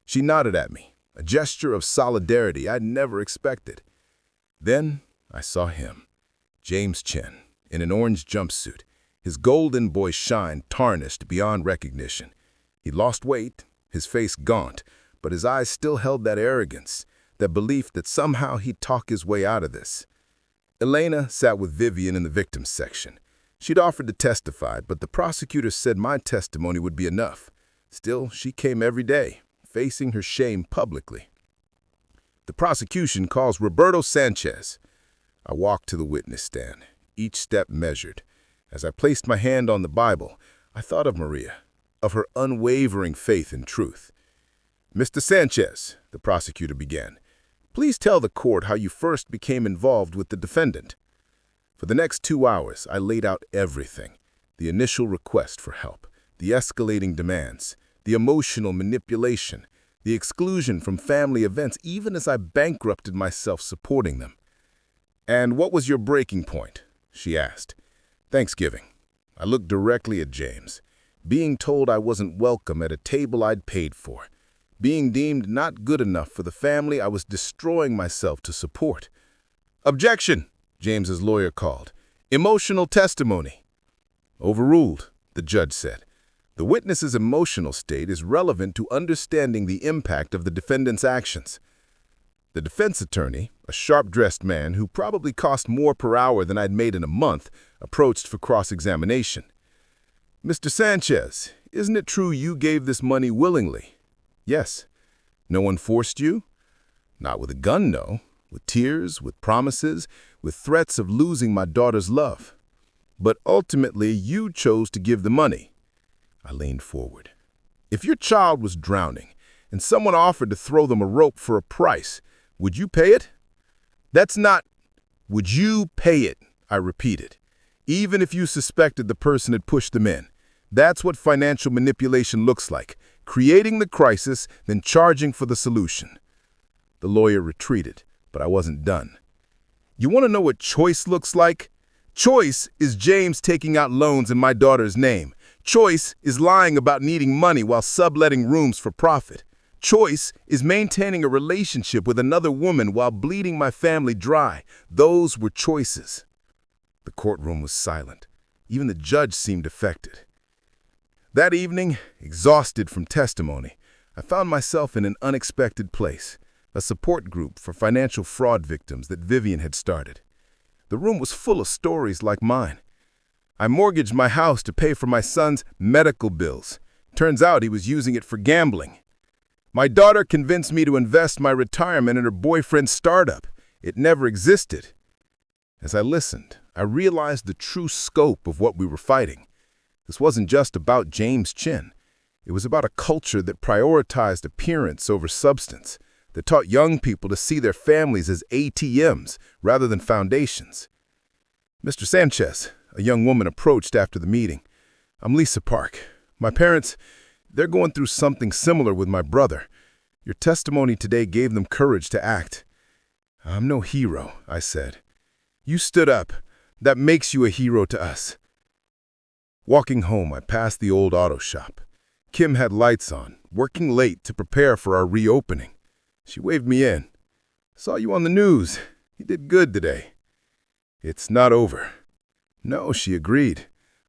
She nodded at me, a gesture of solidarity I'd never expected. Then I saw him, James Chin, in an orange jumpsuit, his golden boy shine tarnished beyond recognition. He lost weight, his face gaunt, but his eyes still held that arrogance, that belief that somehow he'd talk his way out of this. Elena sat with Vivian in the victims section. She'd offered to testify, but the prosecutor said my testimony would be enough. Still, she came every day, facing her shame publicly. "The prosecution calls Roberto Sanchez." I walked to the witness stand, each step measured. As I placed my hand on the Bible, I thought of Maria, of her unwavering faith in truth. "Mr. Sanchez," the prosecutor began, "please tell the court how you first became involved with the defendant." For the next 2 hours, I laid out everything: the initial request for help, the escalating demands, the emotional manipulation, the exclusion from family events, even as I bankrupted myself supporting them. "And what was your breaking point?" she asked. "Thanksgiving." I looked directly at James. Being told I wasn't welcome at a table I'd paid for. Being deemed not good enough for the family I was destroying myself to support. "Objection!" James's lawyer called. "Emotional testimony." "Overruled," the judge said. "The witness's emotional state is relevant to understanding the impact of the defendant's actions." The defense attorney, a sharp-dressed man who probably cost more per hour than I'd made in a month, approached for cross-examination. "Mr. Sanchez, isn't it true you gave this money willingly?" "Yes." "No one forced you?" "Not with a gun, no. With tears, with promises, with threats of losing my daughter's love. But ultimately, you chose to give the money." I leaned forward. "If your child was drowning and someone offered to throw them a rope for a price, would you pay it?" "That's not—" "Would you pay it?" I repeated. "Even if you suspected the person had pushed them in. That's what financial manipulation looks like. Creating the crisis, then charging for the solution." The lawyer retreated, but I wasn't done. "You want to know what choice looks like? Choice is James taking out loans in my daughter's name. Choice is lying about needing money while subletting rooms for profit. Choice is maintaining a relationship with another woman while bleeding my family dry. Those were choices." The courtroom was silent. Even the judge seemed affected. That evening, exhausted from testimony, I found myself in an unexpected place, a support group for financial fraud victims that Vivian had started. The room was full of stories like mine. "I mortgaged my house to pay for my son's medical bills. Turns out he was using it for gambling. My daughter convinced me to invest my retirement in her boyfriend's startup. It never existed." As I listened, I realized the true scope of what we were fighting. This wasn't just about James Chin. It was about a culture that prioritized appearance over substance, that taught young people to see their families as ATMs rather than foundations. "Mr. Sanchez," a young woman approached after the meeting. "I'm Lisa Park. My parents, they're going through something similar with my brother. Your testimony today gave them courage to act." "I'm no hero," I said. "You stood up. That makes you a hero to us." Walking home, I passed the old auto shop. Kim had lights on, working late to prepare for our reopening. She waved me in. "Saw you on the news. You did good today." "It's not over." "No," she agreed.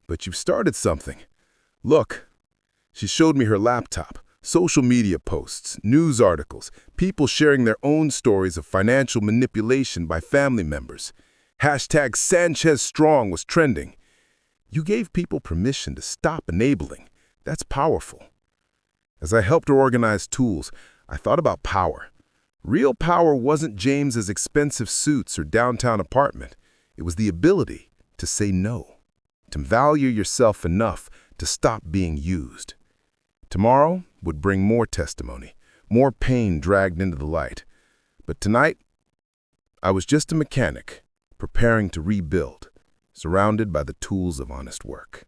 "But you've started something. Look." She showed me her laptop, Social media posts, news articles, people sharing their own stories of financial manipulation by family members. Hashtag Sanchez Strong was trending. You gave people permission to stop enabling. That's powerful. As I helped her organize tools, I thought about power. Real power wasn't James's expensive suits or downtown apartment. It was the ability to say no, to value yourself enough to stop being used. Tomorrow would bring more testimony, more pain dragged into the light. But tonight, I was just a mechanic, preparing to rebuild, surrounded by the tools of honest work.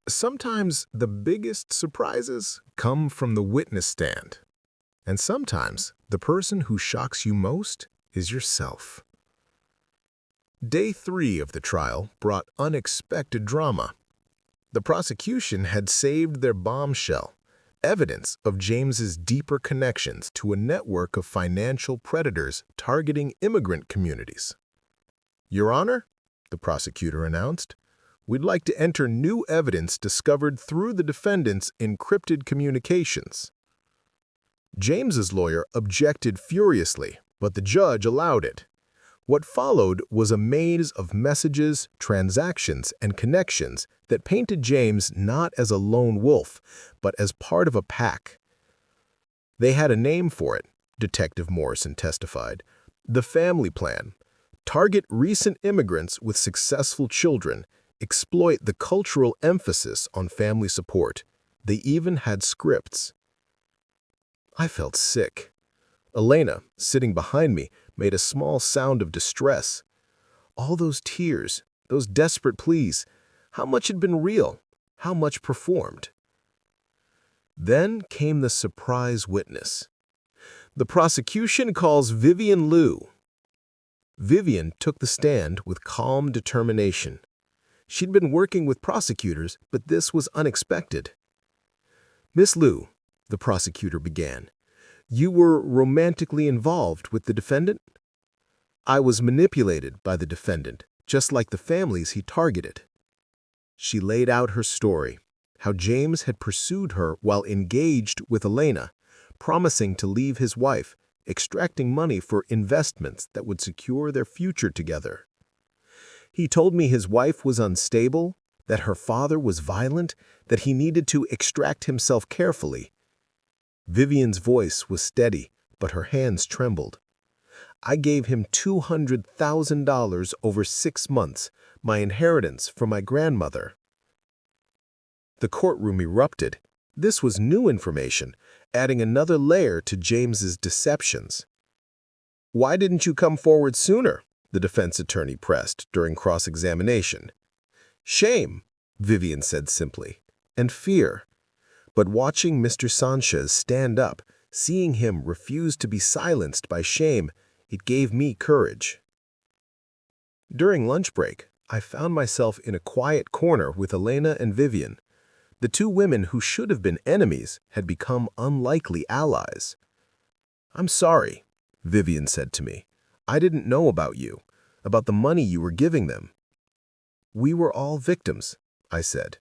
Sometimes the biggest surprises come from the witness stand. And sometimes the person who shocks you most is yourself. Day 3 of the trial brought unexpected drama. The prosecution had saved their bombshell, evidence of James's deeper connections to a network of financial predators targeting immigrant communities. "Your Honor," the prosecutor announced, "we'd like to enter new evidence discovered through the defendant's encrypted communications." James's lawyer objected furiously, but the judge allowed it. What followed was a maze of messages, transactions, and connections that painted James not as a lone wolf, but as part of a pack. They had a name for it, Detective Morrison testified. The family plan. Target recent immigrants with successful children, exploit the cultural emphasis on family support. They even had scripts. I felt sick. Elena, sitting behind me, made a small sound of distress. All those tears, those desperate pleas, how much had been real, how much performed? Then came the surprise witness. The prosecution calls Vivian Liu. Vivian took the stand with calm determination. She'd been working with prosecutors, but this was unexpected. "Miss Liu," the prosecutor began, "you were romantically involved with the defendant?" "I was manipulated by the defendant, just like the families he targeted." She laid out her story, how James had pursued her while engaged with Elena, promising to leave his wife, extracting money for investments that would secure their future together. "He told me his wife was unstable, that her father was violent, that he needed to extract himself carefully." Vivian's voice was steady, but her hands trembled. "I gave him $200,000 over 6 months, my inheritance from my grandmother." The courtroom erupted. This was new information, adding another layer to James's deceptions. "Why didn't you come forward sooner?" the defense attorney pressed during cross-examination. "Shame," Vivian said simply, "and fear." But watching Mr. Sanchez stand up, seeing him refuse to be silenced by shame, it gave me courage. During lunch break, I found myself in a quiet corner with Elena and Vivian. The two women who should have been enemies had become unlikely allies. "I'm sorry," Vivian said to me. "I didn't know about you, about the money you were giving them." "We were all victims," I said.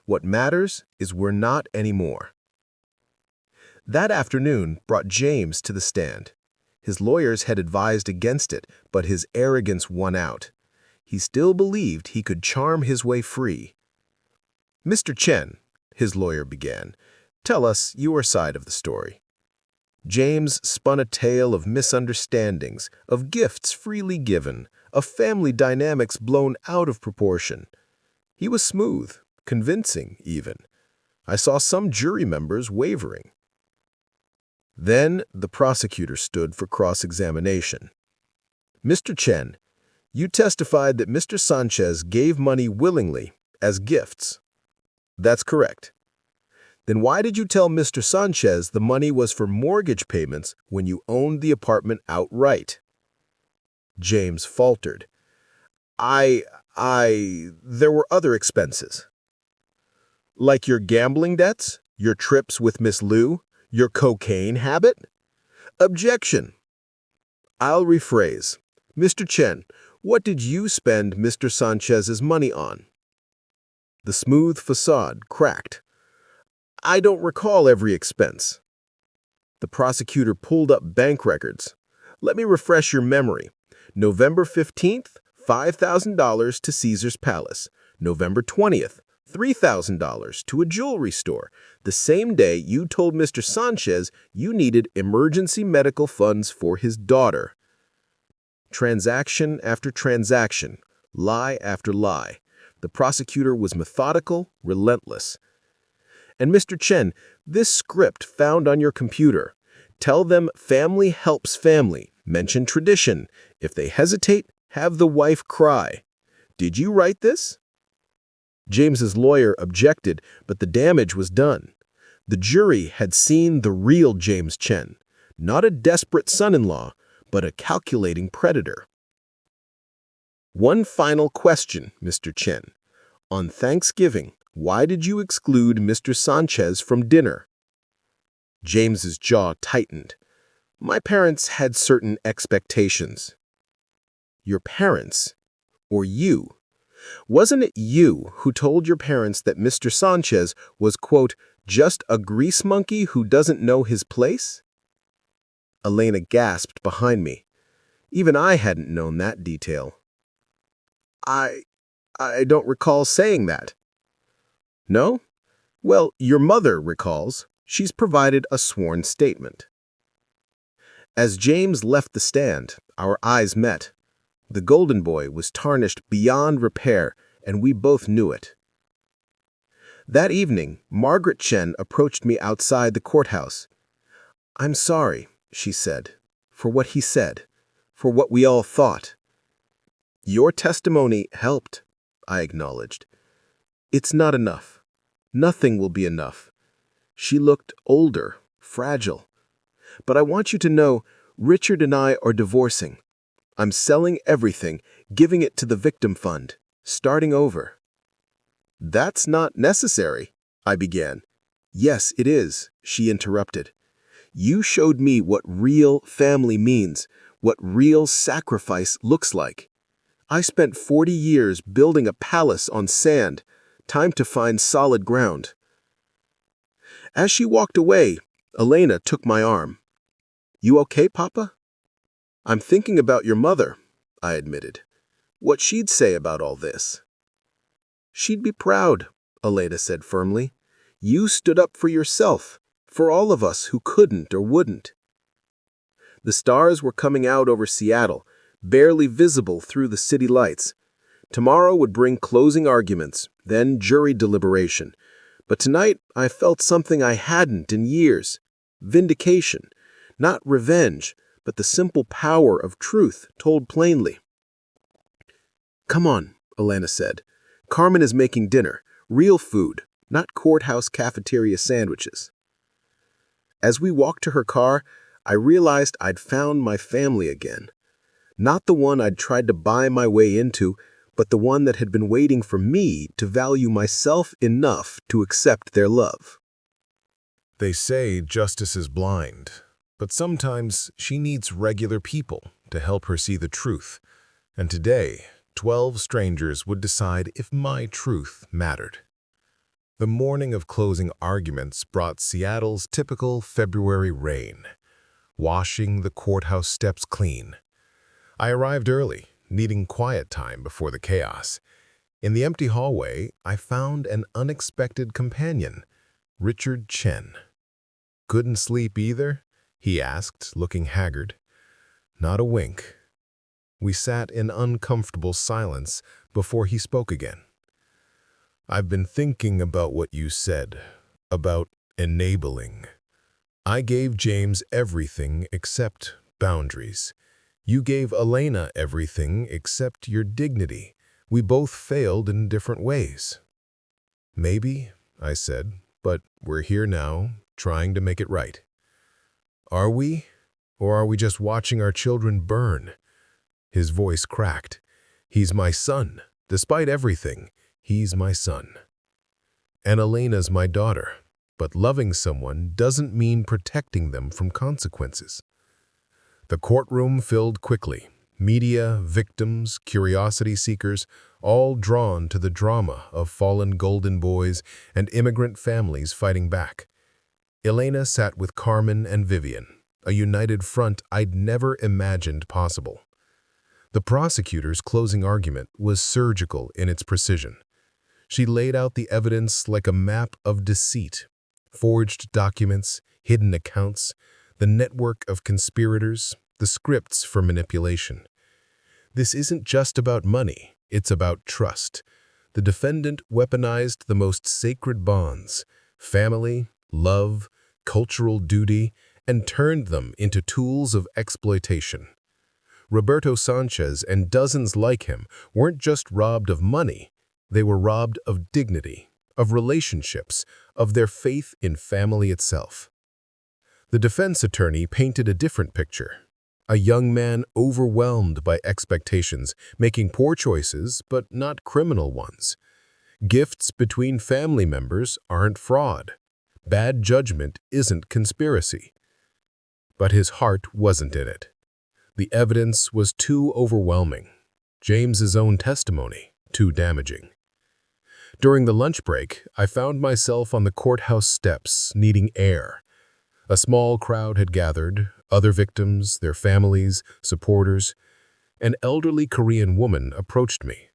"What matters is we're not anymore." That afternoon brought James to the stand. His lawyers had advised against it, but his arrogance won out. He still believed he could charm his way free. "Mr. Chen," his lawyer began, "tell us your side of the story." James spun a tale of misunderstandings, of gifts freely given, of family dynamics blown out of proportion. He was smooth, convincing even. I saw some jury members wavering. Then the prosecutor stood for cross-examination. "Mr. Chen, you testified that Mr. Sanchez gave money willingly, as gifts." "That's correct." "Then why did you tell Mr. Sanchez the money was for mortgage payments when you owned the apartment outright?" James faltered. There were other expenses." "Like your gambling debts, your trips with Miss Liu, your cocaine habit?" "Objection." "I'll rephrase. Mr. Chen, what did you spend Mr. Sanchez's money on?" The smooth facade cracked. "I don't recall every expense. The prosecutor pulled up bank records. Let me refresh your memory. November 15th, $5,000 to Caesar's Palace. November 20th, $3,000 to a jewelry store. The same day you told Mr. Sanchez you needed emergency medical funds for his daughter. Transaction after transaction, lie after lie. The prosecutor was methodical, relentless. And Mr. Chen, this script found on your computer. Tell them family helps family. Mention tradition. If they hesitate, have the wife cry. Did you write this? James's lawyer objected, but the damage was done. The jury had seen the real James Chen, not a desperate son-in-law, but a calculating predator. One final question, Mr. Chen. On Thanksgiving, why did you exclude Mr. Sanchez from dinner? James's jaw tightened. My parents had certain expectations. Your parents? Or you? Wasn't it you who told your parents that Mr. Sanchez was, quote, just a grease monkey who doesn't know his place? Elena gasped behind me. Even I hadn't known that detail. I don't recall saying that. No? Well, your mother recalls. She's provided a sworn statement. As James left the stand, our eyes met. The golden boy was tarnished beyond repair, and we both knew it. That evening, Margaret Chen approached me outside the courthouse. I'm sorry, she said, for what he said, for what we all thought. Your testimony helped, I acknowledged. It's not enough. Nothing will be enough. She looked older, fragile. But I want you to know, Richard and I are divorcing. I'm selling everything, giving it to the victim fund, starting over. That's not necessary, I began. Yes, it is, she interrupted. You showed me what real family means, what real sacrifice looks like. I spent 40 years building a palace on sand. Time to find solid ground. As she walked away, Elena took my arm. You okay, Papa? I'm thinking about your mother, I admitted. What she'd say about all this. She'd be proud, Elena said firmly. You stood up for yourself, for all of us who couldn't or wouldn't. The stars were coming out over Seattle, barely visible through the city lights. Tomorrow would bring closing arguments, then jury deliberation. But tonight I felt something I hadn't in years. Vindication. Not revenge, but the simple power of truth told plainly. Come on, Elena said. Carmen is making dinner. Real food, not courthouse cafeteria sandwiches. As we walked to her car, I realized I'd found my family again. Not the one I'd tried to buy my way into, but the one that had been waiting for me to value myself enough to accept their love. They say justice is blind, but sometimes she needs regular people to help her see the truth. And today, 12 strangers would decide if my truth mattered. The morning of closing arguments brought Seattle's typical February rain, washing the courthouse steps clean. I arrived early, needing quiet time before the chaos. In the empty hallway, I found an unexpected companion, Richard Chen. Couldn't sleep either? He asked, looking haggard. Not a wink. We sat in uncomfortable silence before he spoke again. I've been thinking about what you said, about enabling. I gave James everything except boundaries. You gave Elena everything except your dignity. We both failed in different ways. Maybe, I said, but we're here now, trying to make it right. Are we? Or are we just watching our children burn? His voice cracked. He's my son. Despite everything, he's my son. And Elena's my daughter. But loving someone doesn't mean protecting them from consequences. The courtroom filled quickly. Media, victims, curiosity seekers, all drawn to the drama of fallen golden boys and immigrant families fighting back. Elena sat with Carmen and Vivian, a united front I'd never imagined possible. The prosecutor's closing argument was surgical in its precision. She laid out the evidence like a map of deceit: forged documents, hidden accounts, the network of conspirators, the scripts for manipulation. This isn't just about money, it's about trust. The defendant weaponized the most sacred bonds, family, love, cultural duty, and turned them into tools of exploitation. Roberto Sanchez and dozens like him weren't just robbed of money, they were robbed of dignity, of relationships, of their faith in family itself. The defense attorney painted a different picture. A young man overwhelmed by expectations, making poor choices, but not criminal ones. Gifts between family members aren't fraud. Bad judgment isn't conspiracy. But his heart wasn't in it. The evidence was too overwhelming. James's own testimony, too damaging. During the lunch break, I found myself on the courthouse steps, needing air. A small crowd had gathered, other victims, their families, supporters. An elderly Korean woman approached me.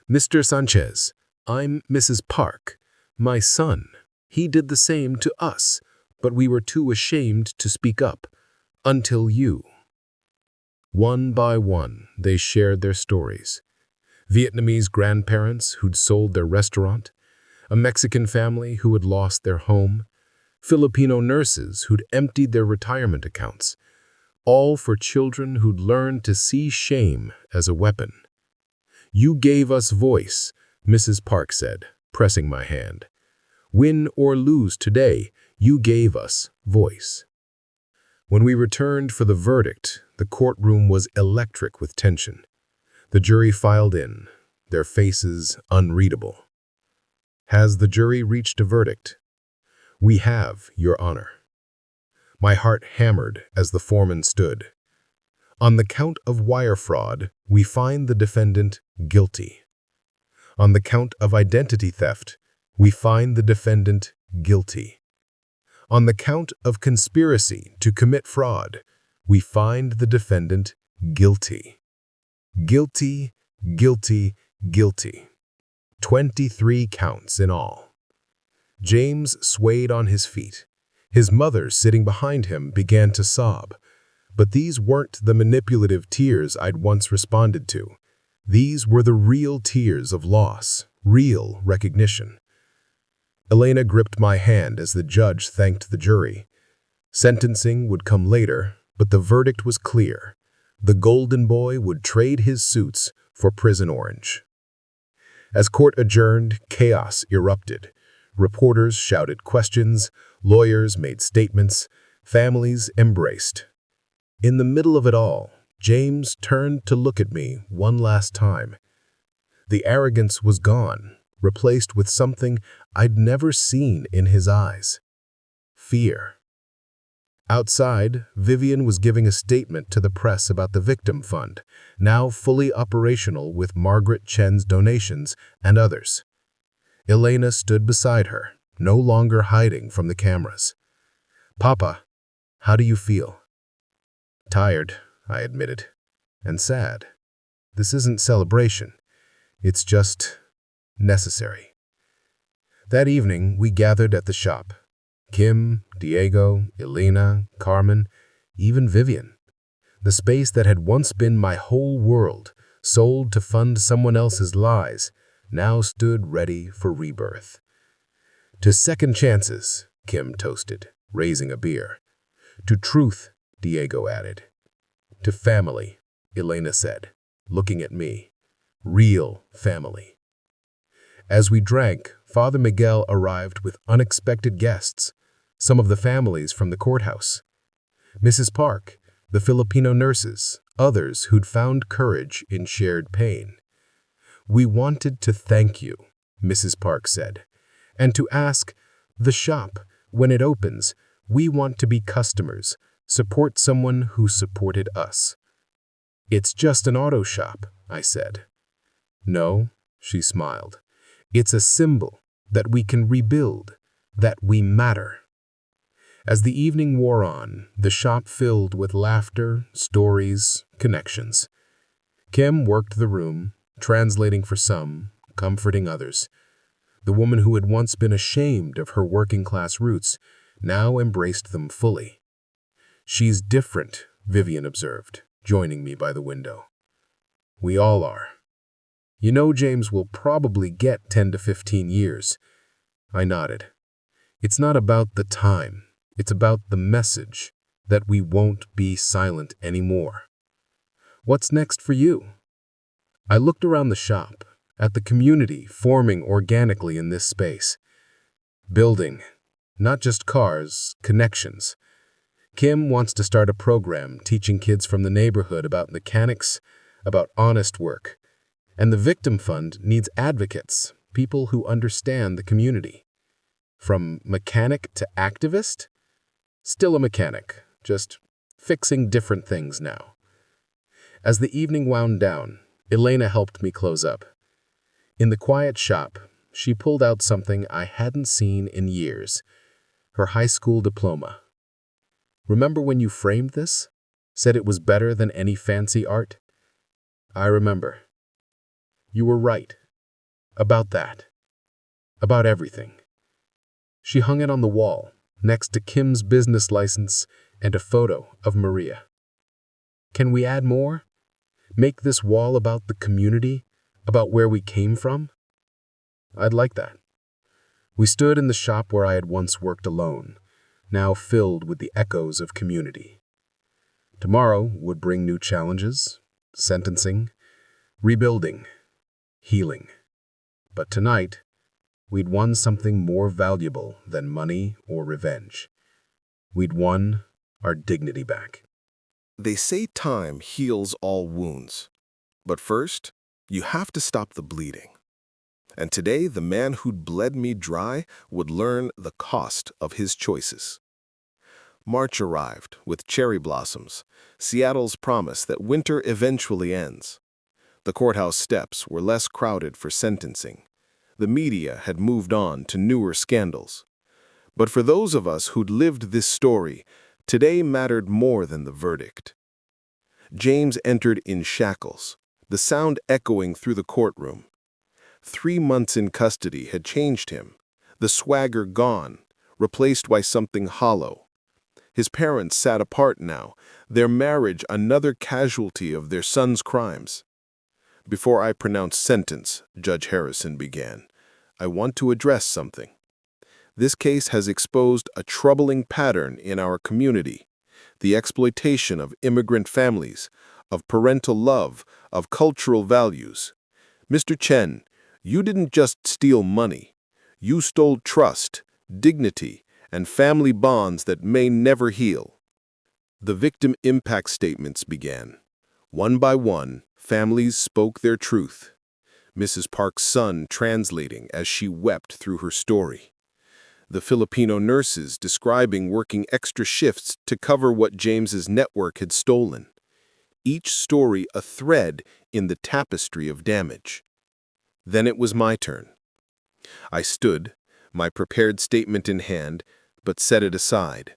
"Mr. Sanchez, I'm Mrs. Park. My son. He did the same to us, but we were too ashamed to speak up. Until you." One by one, they shared their stories. Vietnamese grandparents who'd sold their restaurant, a Mexican family who had lost their home, Filipino nurses who'd emptied their retirement accounts, all for children who'd learned to see shame as a weapon. "You gave us voice," Mrs. Park said, pressing my hand. "Win or lose today, you gave us voice." When we returned for the verdict, the courtroom was electric with tension. The jury filed in, their faces unreadable. "Has the jury reached a verdict?" "We have, Your Honor." My heart hammered as the foreman stood. "On the count of wire fraud, we find the defendant guilty. On the count of identity theft, we find the defendant guilty. On the count of conspiracy to commit fraud, we find the defendant guilty. Guilty, guilty, guilty. 23 counts in all." James swayed on his feet. His mother, sitting behind him, began to sob. But these weren't the manipulative tears I'd once responded to. These were the real tears of loss, real recognition. Elena gripped my hand as the judge thanked the jury. Sentencing would come later, but the verdict was clear. The golden boy would trade his suits for prison orange. As court adjourned, chaos erupted. Reporters shouted questions, lawyers made statements, families embraced. In the middle of it all, James turned to look at me one last time. The arrogance was gone, replaced with something I'd never seen in his eyes: fear. Outside, Vivian was giving a statement to the press about the Victim Fund, now fully operational with Margaret Chen's donations and others. Elena stood beside her, no longer hiding from the cameras. "Papa, how do you feel?" "Tired," I admitted, "and sad. This isn't celebration. It's just necessary." That evening, we gathered at the shop. Kim, Diego, Elena, Carmen, even Vivian. The space that had once been my whole world, sold to fund someone else's lies, now stood ready for rebirth. "To second chances," Kim toasted, raising a beer. "To truth," Diego added. "To family," Elena said, looking at me. "Real family." As we drank, Father Miguel arrived with unexpected guests, some of the families from the courthouse. Mrs. Park, the Filipino nurses, others who'd found courage in shared pain. "We wanted to thank you," Mrs. Park said, "and to ask, the shop, when it opens, we want to be customers, support someone who supported us." "It's just an auto shop," I said. "No," she smiled. "It's a symbol that we can rebuild, that we matter." As the evening wore on, the shop filled with laughter, stories, connections. Kim worked the room, translating for some, comforting others. The woman who had once been ashamed of her working-class roots now embraced them fully. "She's different," Vivian observed, joining me by the window. "We all are. You know James will probably get 10 to 15 years. I nodded. "It's not about the time. It's about the message that we won't be silent anymore." "What's next for you?" I looked around the shop, at the community forming organically in this space. Building, not just cars, connections. Kim wants to start a program teaching kids from the neighborhood about mechanics, about honest work. And the Victim Fund needs advocates, people who understand the community. From mechanic to activist? Still a mechanic, just fixing different things now. As the evening wound down, Elena helped me close up. In the quiet shop, she pulled out something I hadn't seen in years, her high school diploma. "Remember when you framed this? Said it was better than any fancy art?" "I remember. You were right. About that. About everything." She hung it on the wall, next to Kim's business license and a photo of Maria. "Can we add more? Make this wall about the community, about where we came from?" "I'd like that." We stood in the shop where I had once worked alone, now filled with the echoes of community. Tomorrow would bring new challenges, sentencing, rebuilding, healing. But tonight, we'd won something more valuable than money or revenge. We'd won our dignity back. They say time heals all wounds. But first, you have to stop the bleeding. And today, the man who'd bled me dry would learn the cost of his choices. March arrived with cherry blossoms, Seattle's promise that winter eventually ends. The courthouse steps were less crowded for sentencing. The media had moved on to newer scandals. But for those of us who'd lived this story, today mattered more than the verdict. James entered in shackles, the sound echoing through the courtroom. 3 months in custody had changed him, the swagger gone, replaced by something hollow. His parents sat apart now, their marriage another casualty of their son's crimes. "Before I pronounce sentence," Judge Harrison began, "I want to address something. This case has exposed a troubling pattern in our community, the exploitation of immigrant families, of parental love, of cultural values. Mr. Chen, you didn't just steal money. You stole trust, dignity, and family bonds that may never heal." The victim impact statements began. One by one, families spoke their truth. Mrs. Park's son translating as she wept through her story. The Filipino nurses describing working extra shifts to cover what James's network had stolen. Each story a thread in the tapestry of damage. Then it was my turn. I stood, my prepared statement in hand, but set it aside.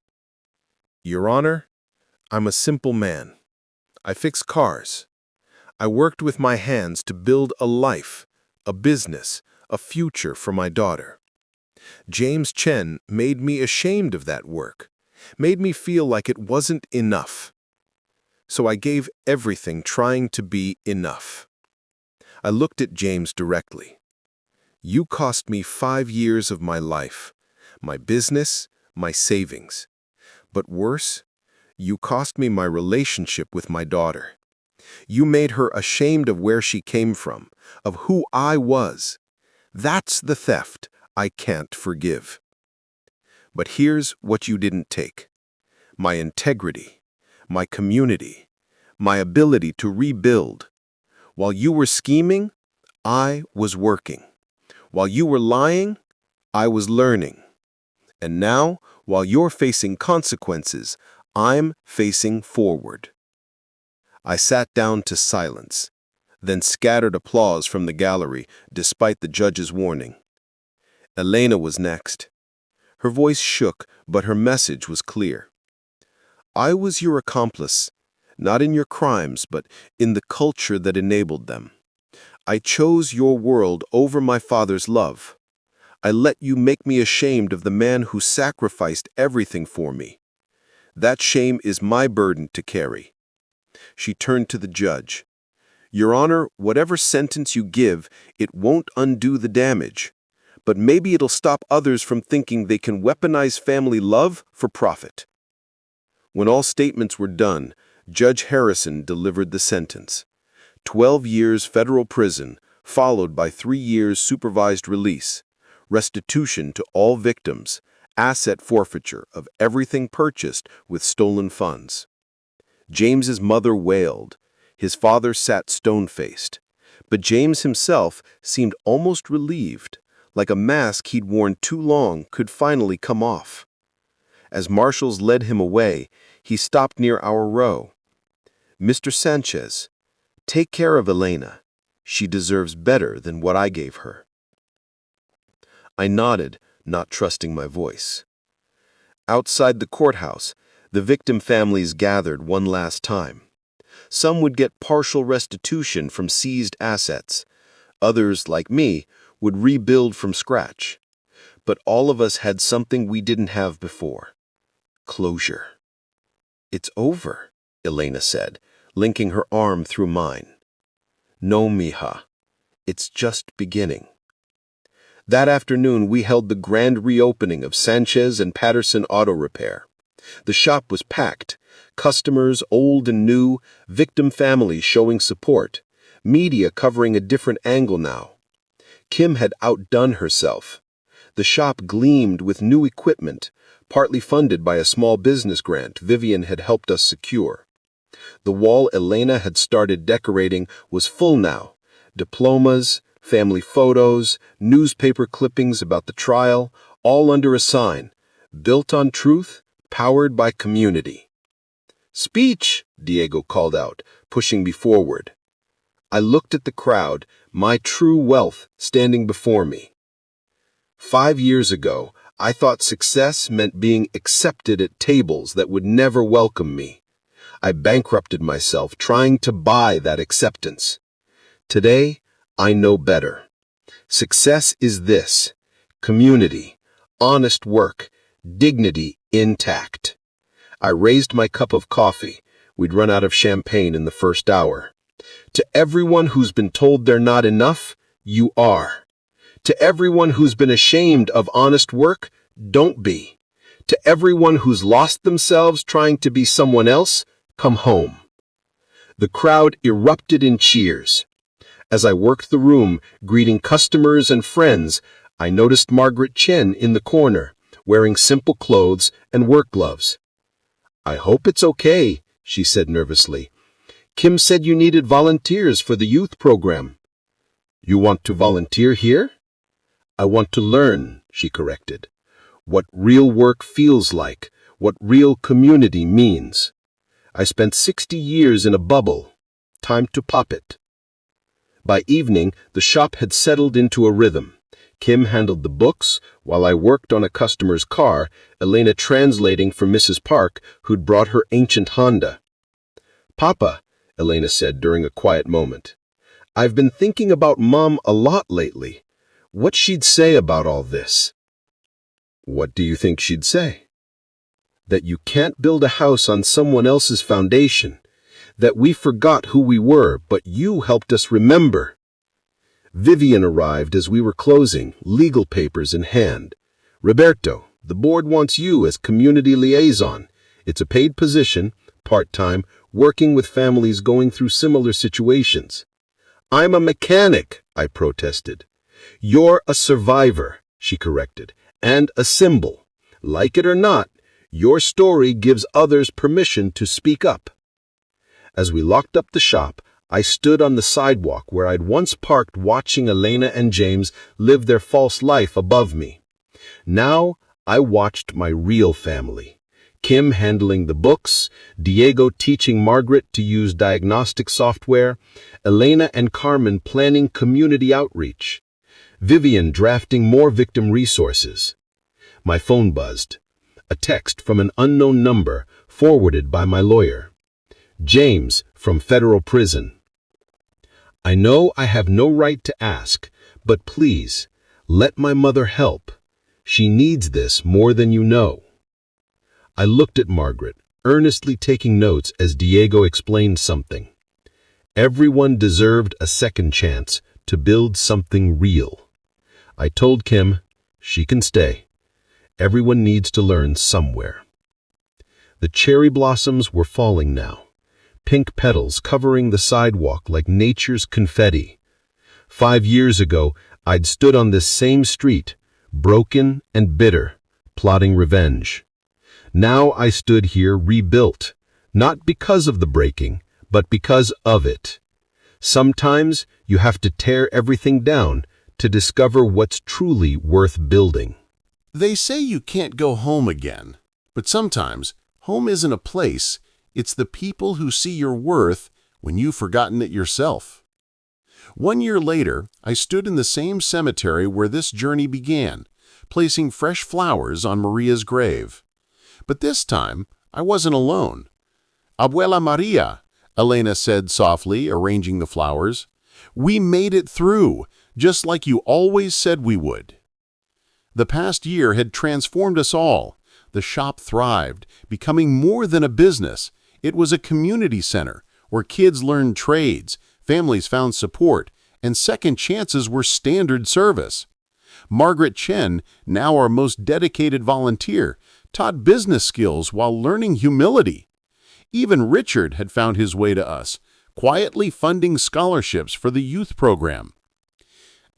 "Your Honor, I'm a simple man. I fix cars. I worked with my hands to build a life, a business, a future for my daughter. James Chen made me ashamed of that work, made me feel like it wasn't enough. So I gave everything trying to be enough." I looked at James directly. "You cost me 5 years of my life, my business, my savings. But worse, you cost me my relationship with my daughter. You made her ashamed of where she came from, of who I was. That's the theft I can't forgive. But here's what you didn't take: my integrity, my community, my ability to rebuild. While you were scheming, I was working. While you were lying, I was learning. And now, while you're facing consequences, I'm facing forward." I sat down to silence, then scattered applause from the gallery despite the judge's warning. Elena was next. Her voice shook, but her message was clear. I was your accomplice, not in your crimes, but in the culture that enabled them. I chose your world over my father's love. I let you make me ashamed of the man who sacrificed everything for me. That shame is my burden to carry. She turned to the judge. Your Honor, whatever sentence you give, it won't undo the damage. But maybe it'll stop others from thinking they can weaponize family love for profit. When all statements were done, Judge Harrison delivered the sentence. 12 years federal prison, followed by 3 years supervised release, restitution to all victims, asset forfeiture of everything purchased with stolen funds. James's mother wailed. His father sat stone-faced. But James himself seemed almost relieved, like a mask he'd worn too long could finally come off. As marshals led him away, he stopped near our row. Mr. Sanchez, take care of Elena. She deserves better than what I gave her. I nodded, not trusting my voice. Outside the courthouse, the victim families gathered one last time. Some would get partial restitution from seized assets. Others, like me, would rebuild from scratch. But all of us had something we didn't have before. Closure. It's over, Elena said, linking her arm through mine. No, mija. It's just beginning. That afternoon, we held the grand reopening of Sanchez and Patterson Auto Repair. The shop was packed. Customers, old and new, victim families showing support, media covering a different angle now. Kim had outdone herself. The shop gleamed with new equipment, partly funded by a small business grant Vivian had helped us secure. The wall Elena had started decorating was full now. Diplomas, family photos, newspaper clippings about the trial, all under a sign, built on truth, powered by community. Speech, Diego called out, pushing me forward. I looked at the crowd, my true wealth standing before me. 5 years ago, I thought success meant being accepted at tables that would never welcome me. I bankrupted myself trying to buy that acceptance. Today, I know better. Success is this: community, honest work, dignity intact. I raised my cup of coffee. We'd run out of champagne in the first hour. To everyone who's been told they're not enough, you are. To everyone who's been ashamed of honest work, don't be. To everyone who's lost themselves trying to be someone else, come home. The crowd erupted in cheers. As I worked the room, greeting customers and friends, I noticed Margaret Chen in the corner, wearing simple clothes and work gloves. I hope it's okay, she said nervously. Kim said you needed volunteers for the youth program. You want to volunteer here? I want to learn, she corrected. What real work feels like, what real community means. I spent 60 years in a bubble. Time to pop it. By evening, the shop had settled into a rhythm. Kim handled the books, while I worked on a customer's car, Elena translating for Mrs. Park, who'd brought her ancient Honda. Papa, Elena said during a quiet moment, I've been thinking about Mom a lot lately. What she'd say about all this. What do you think she'd say? That you can't build a house on someone else's foundation. That we forgot who we were, but you helped us remember. Vivian arrived as we were closing, legal papers in hand. Roberto, the board wants you as community liaison. It's a paid position, part-time, working with families going through similar situations. I'm a mechanic, I protested. You're a survivor, she corrected, and a symbol. Like it or not, your story gives others permission to speak up. As we locked up the shop, I stood on the sidewalk where I'd once parked watching Elena and James live their false life above me. Now I watched my real family. Kim handling the books, Diego teaching Margaret to use diagnostic software, Elena and Carmen planning community outreach, Vivian drafting more victim resources. My phone buzzed. A text from an unknown number forwarded by my lawyer. James from federal prison. I know I have no right to ask, but please, let my mother help. She needs this more than you know. I looked at Margaret, earnestly taking notes as Diego explained something. Everyone deserved a second chance to build something real. I told Kim, she can stay. Everyone needs to learn somewhere. The cherry blossoms were falling now, pink petals covering the sidewalk like nature's confetti. 5 years ago, I'd stood on this same street, broken and bitter, plotting revenge. Now I stood here rebuilt, not because of the breaking, but because of it. Sometimes you have to tear everything down to discover what's truly worth building. They say you can't go home again, but sometimes home isn't a place, it's the people who see your worth when you've forgotten it yourself. 1 year later, I stood in the same cemetery where this journey began, placing fresh flowers on Maria's grave. But this time, I wasn't alone. Abuela Maria, Elena said softly, arranging the flowers. We made it through, just like you always said we would. The past year had transformed us all. The shop thrived, becoming more than a business. It was a community center where kids learned trades, families found support, and second chances were standard service. Margaret Chen, now our most dedicated volunteer, taught business skills while learning humility. Even Richard had found his way to us, quietly funding scholarships for the youth program.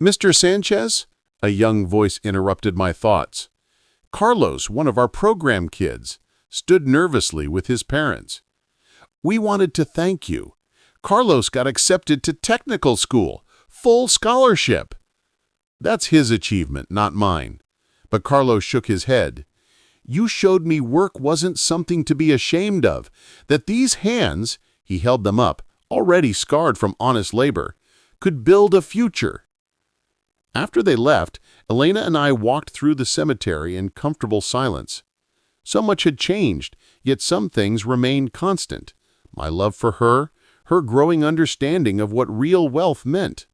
Mr. Sanchez? A young voice interrupted my thoughts. Carlos, one of our program kids, stood nervously with his parents. We wanted to thank you. Carlos got accepted to technical school, full scholarship. That's his achievement, not mine. But Carlos shook his head. You showed me work wasn't something to be ashamed of, that these hands, he held them up, already scarred from honest labor, could build a future. After they left, Elena and I walked through the cemetery in comfortable silence. So much had changed, yet some things remained constant. My love for her, her growing understanding of what real wealth meant.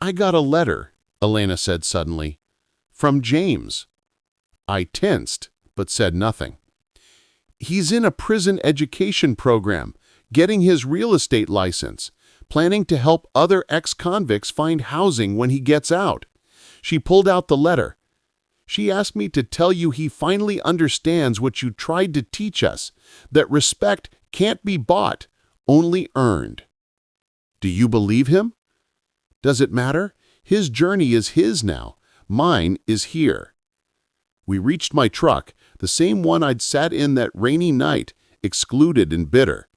I got a letter, Elena said suddenly, from James. I tensed, but said nothing. He's in a prison education program, getting his real estate license, planning to help other ex-convicts find housing when he gets out. She pulled out the letter. She asked me to tell you he finally understands what you tried to teach us, that respect can't be bought, only earned. Do you believe him? Does it matter? His journey is his now. Mine is here. We reached my truck, the same one I'd sat in that rainy night, excluded and bitter.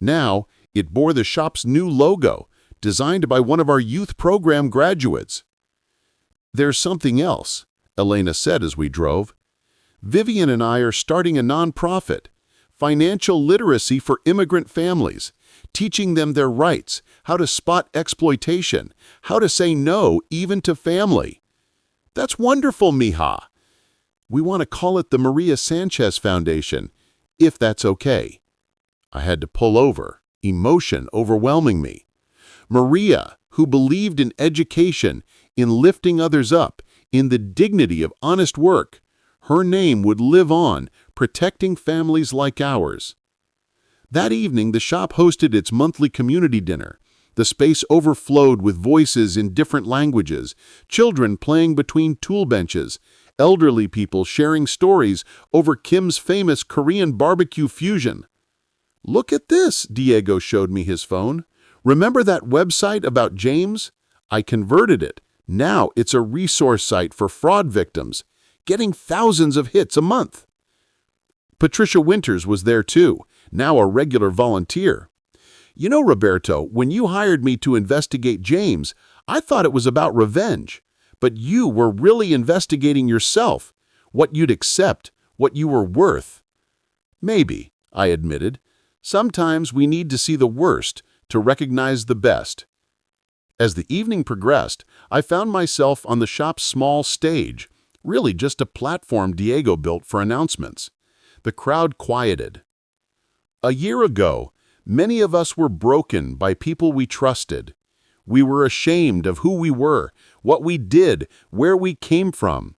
Now, it bore the shop's new logo, designed by one of our youth program graduates. There's something else, Elena said as we drove. Vivian and I are starting a nonprofit, financial literacy for immigrant families, teaching them their rights, how to spot exploitation, how to say no even to family. That's wonderful, mija. We want to call it the Maria Sanchez Foundation, if that's okay. I had to pull over, emotion overwhelming me. Maria, who believed in education, in lifting others up, in the dignity of honest work, her name would live on, protecting families like ours. That evening, the shop hosted its monthly community dinner. The space overflowed with voices in different languages, children playing between tool benches, elderly people sharing stories over Kim's famous Korean barbecue fusion. Look at this, Diego showed me his phone. Remember that website about James? I converted it. Now it's a resource site for fraud victims, getting thousands of hits a month. Patricia Winters was there too, now a regular volunteer. You know, Roberto, when you hired me to investigate James, I thought it was about revenge. But you were really investigating yourself, what you'd accept, what you were worth. Maybe, I admitted. Sometimes we need to see the worst to recognize the best. As the evening progressed, I found myself on the shop's small stage, Really just a platform Diego built for announcements. The crowd quieted. A year ago, many of us were broken by people we trusted. We were ashamed of who we were, what we did, where we came from.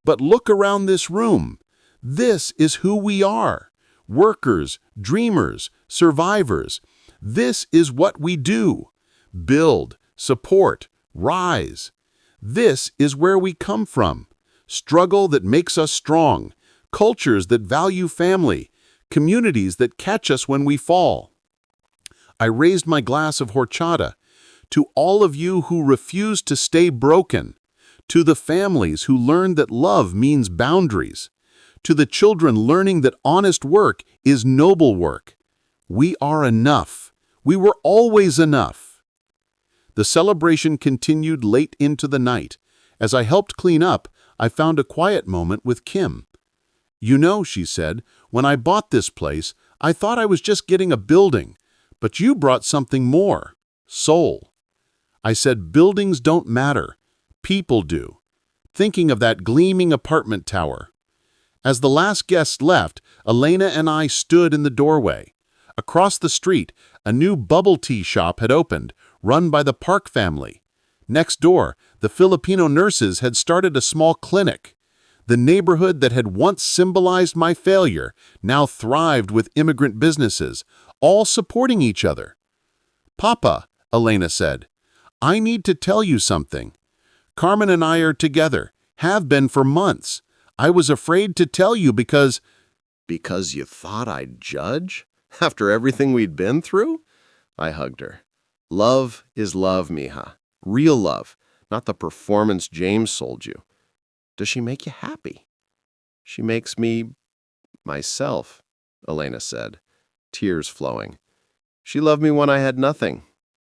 But look around this room. This is who we are. Workers, dreamers, survivors. This is what we do. Build, support, rise. This is where we come from. Struggle that makes us strong. Cultures that value family. Communities that catch us when we fall. I raised my glass of horchata to all of you who refuse to stay broken, to the families who learned that love means boundaries, to the children learning that honest work is noble work. We are enough. We were always enough. The celebration continued late into the night. As I helped clean up, I found a quiet moment with Kim. "You know," she said, "when I bought this place, I thought I was just getting a building, but you brought something more, soul." I said, "Buildings don't matter. People do." Thinking of that gleaming apartment tower. As the last guest left, Elena and I stood in the doorway. Across the street, a new bubble tea shop had opened, run by the Park family. Next door, the Filipino nurses had started a small clinic. The neighborhood that had once symbolized my failure now thrived with immigrant businesses, all supporting each other. "Papa," Elena said, "I need to tell you something. Carmen and I are together, have been for months. I was afraid to tell you because—" Because you thought I'd judge? After everything we'd been through? I hugged her. Love is love, mija. Real love, not the performance James sold you. Does she make you happy? She makes me myself, Elena said, tears flowing. She loved me when I had nothing,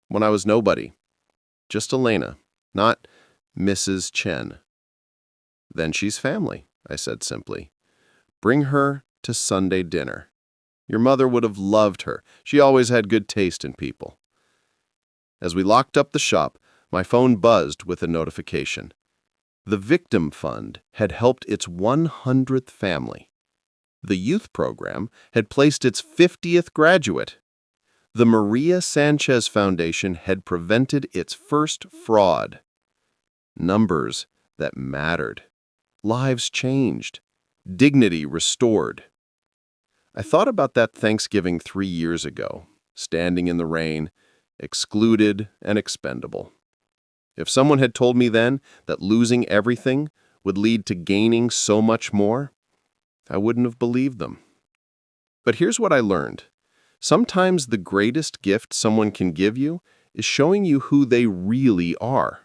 when I was nobody. Just Elena, not Mrs. Chen. Then she's family, I said simply. Bring her to Sunday dinner. Your mother would have loved her. She always had good taste in people. As we locked up the shop, my phone buzzed with a notification. The Victim Fund had helped its 100th family. The youth program had placed its 50th graduate. The Maria Sanchez Foundation had prevented its first fraud. Numbers that mattered. Lives changed. Dignity restored. I thought about that Thanksgiving 3 years ago, standing in the rain, excluded and expendable. If someone had told me then that losing everything would lead to gaining so much more, I wouldn't have believed them. But here's what I learned. Sometimes the greatest gift someone can give you is showing you who they really are.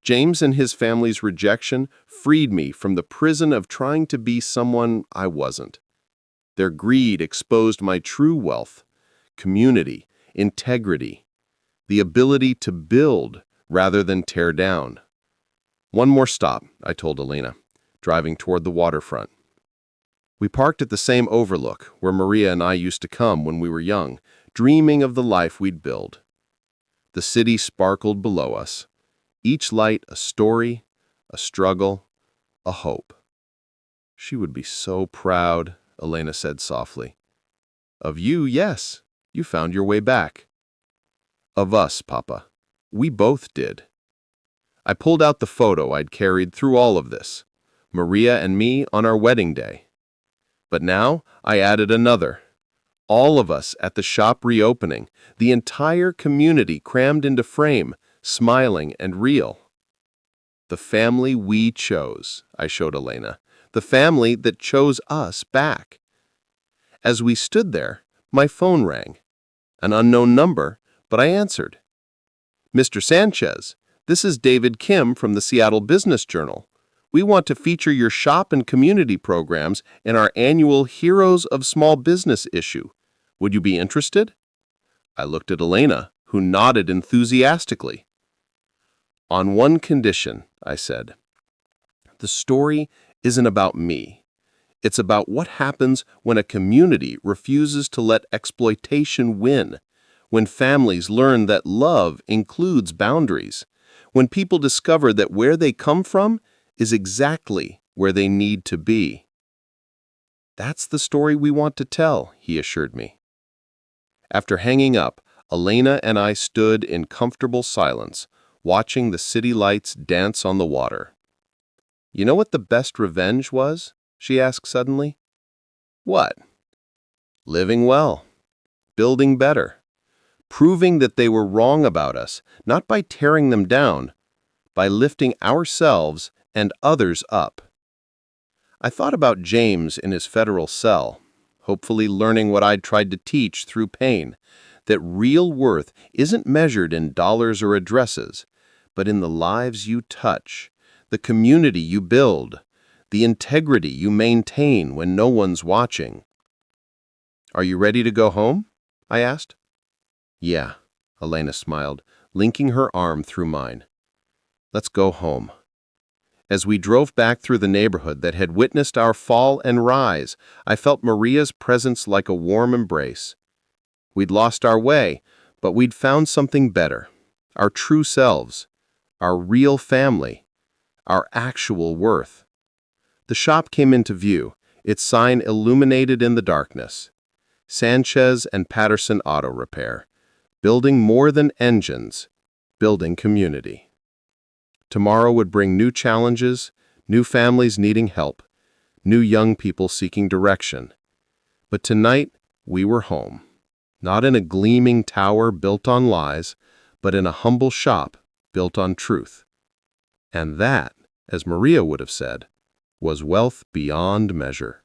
James and his family's rejection freed me from the prison of trying to be someone I wasn't. Their greed exposed my true wealth, community, integrity, the ability to build rather than tear down. One more stop, I told Elena, driving toward the waterfront. We parked at the same overlook where Maria and I used to come when we were young, dreaming of the life we'd build. The city sparkled below us, each light a story, a struggle, a hope. She would be so proud, Elena said softly. Of you, yes, you found your way back. Of us, Papa. We both did. I pulled out the photo I'd carried through all of this, Maria and me on our wedding day. But now I added another. All of us at the shop reopening, the entire community crammed into frame, smiling and real. The family we chose, I showed Elena, the family that chose us back. As we stood there, my phone rang. An unknown number, but I answered. Mr. Sanchez, this is David Kim from the Seattle Business Journal. We want to feature your shop and community programs in our annual Heroes of Small Business issue. Would you be interested? I looked at Elena, who nodded enthusiastically. On one condition, I said. The story isn't about me. It's about what happens when a community refuses to let exploitation win, when families learn that love includes boundaries, when people discover that where they come from is exactly where they need to be. That's the story we want to tell, he assured me. After hanging up, Elena and I stood in comfortable silence, watching the city lights dance on the water. You know what the best revenge was? She asked suddenly. What? Living well, building better, proving that they were wrong about us, not by tearing them down, by lifting ourselves and others up. I thought about James in his federal cell, hopefully learning what I'd tried to teach through pain, that real worth isn't measured in dollars or addresses, but in the lives you touch, the community you build, the integrity you maintain when no one's watching. Are you ready to go home? I asked. Yeah, Elena smiled, linking her arm through mine. Let's go home. As we drove back through the neighborhood that had witnessed our fall and rise, I felt Maria's presence like a warm embrace. We'd lost our way, but we'd found something better. Our true selves, our real family, our actual worth. The shop came into view, its sign illuminated in the darkness. Sanchez and Patterson Auto Repair, building more than engines, building community. Tomorrow would bring new challenges, new families needing help, new young people seeking direction. But tonight, we were home. Not in a gleaming tower built on lies, but in a humble shop built on truth. And that, as Maria would have said, was wealth beyond measure.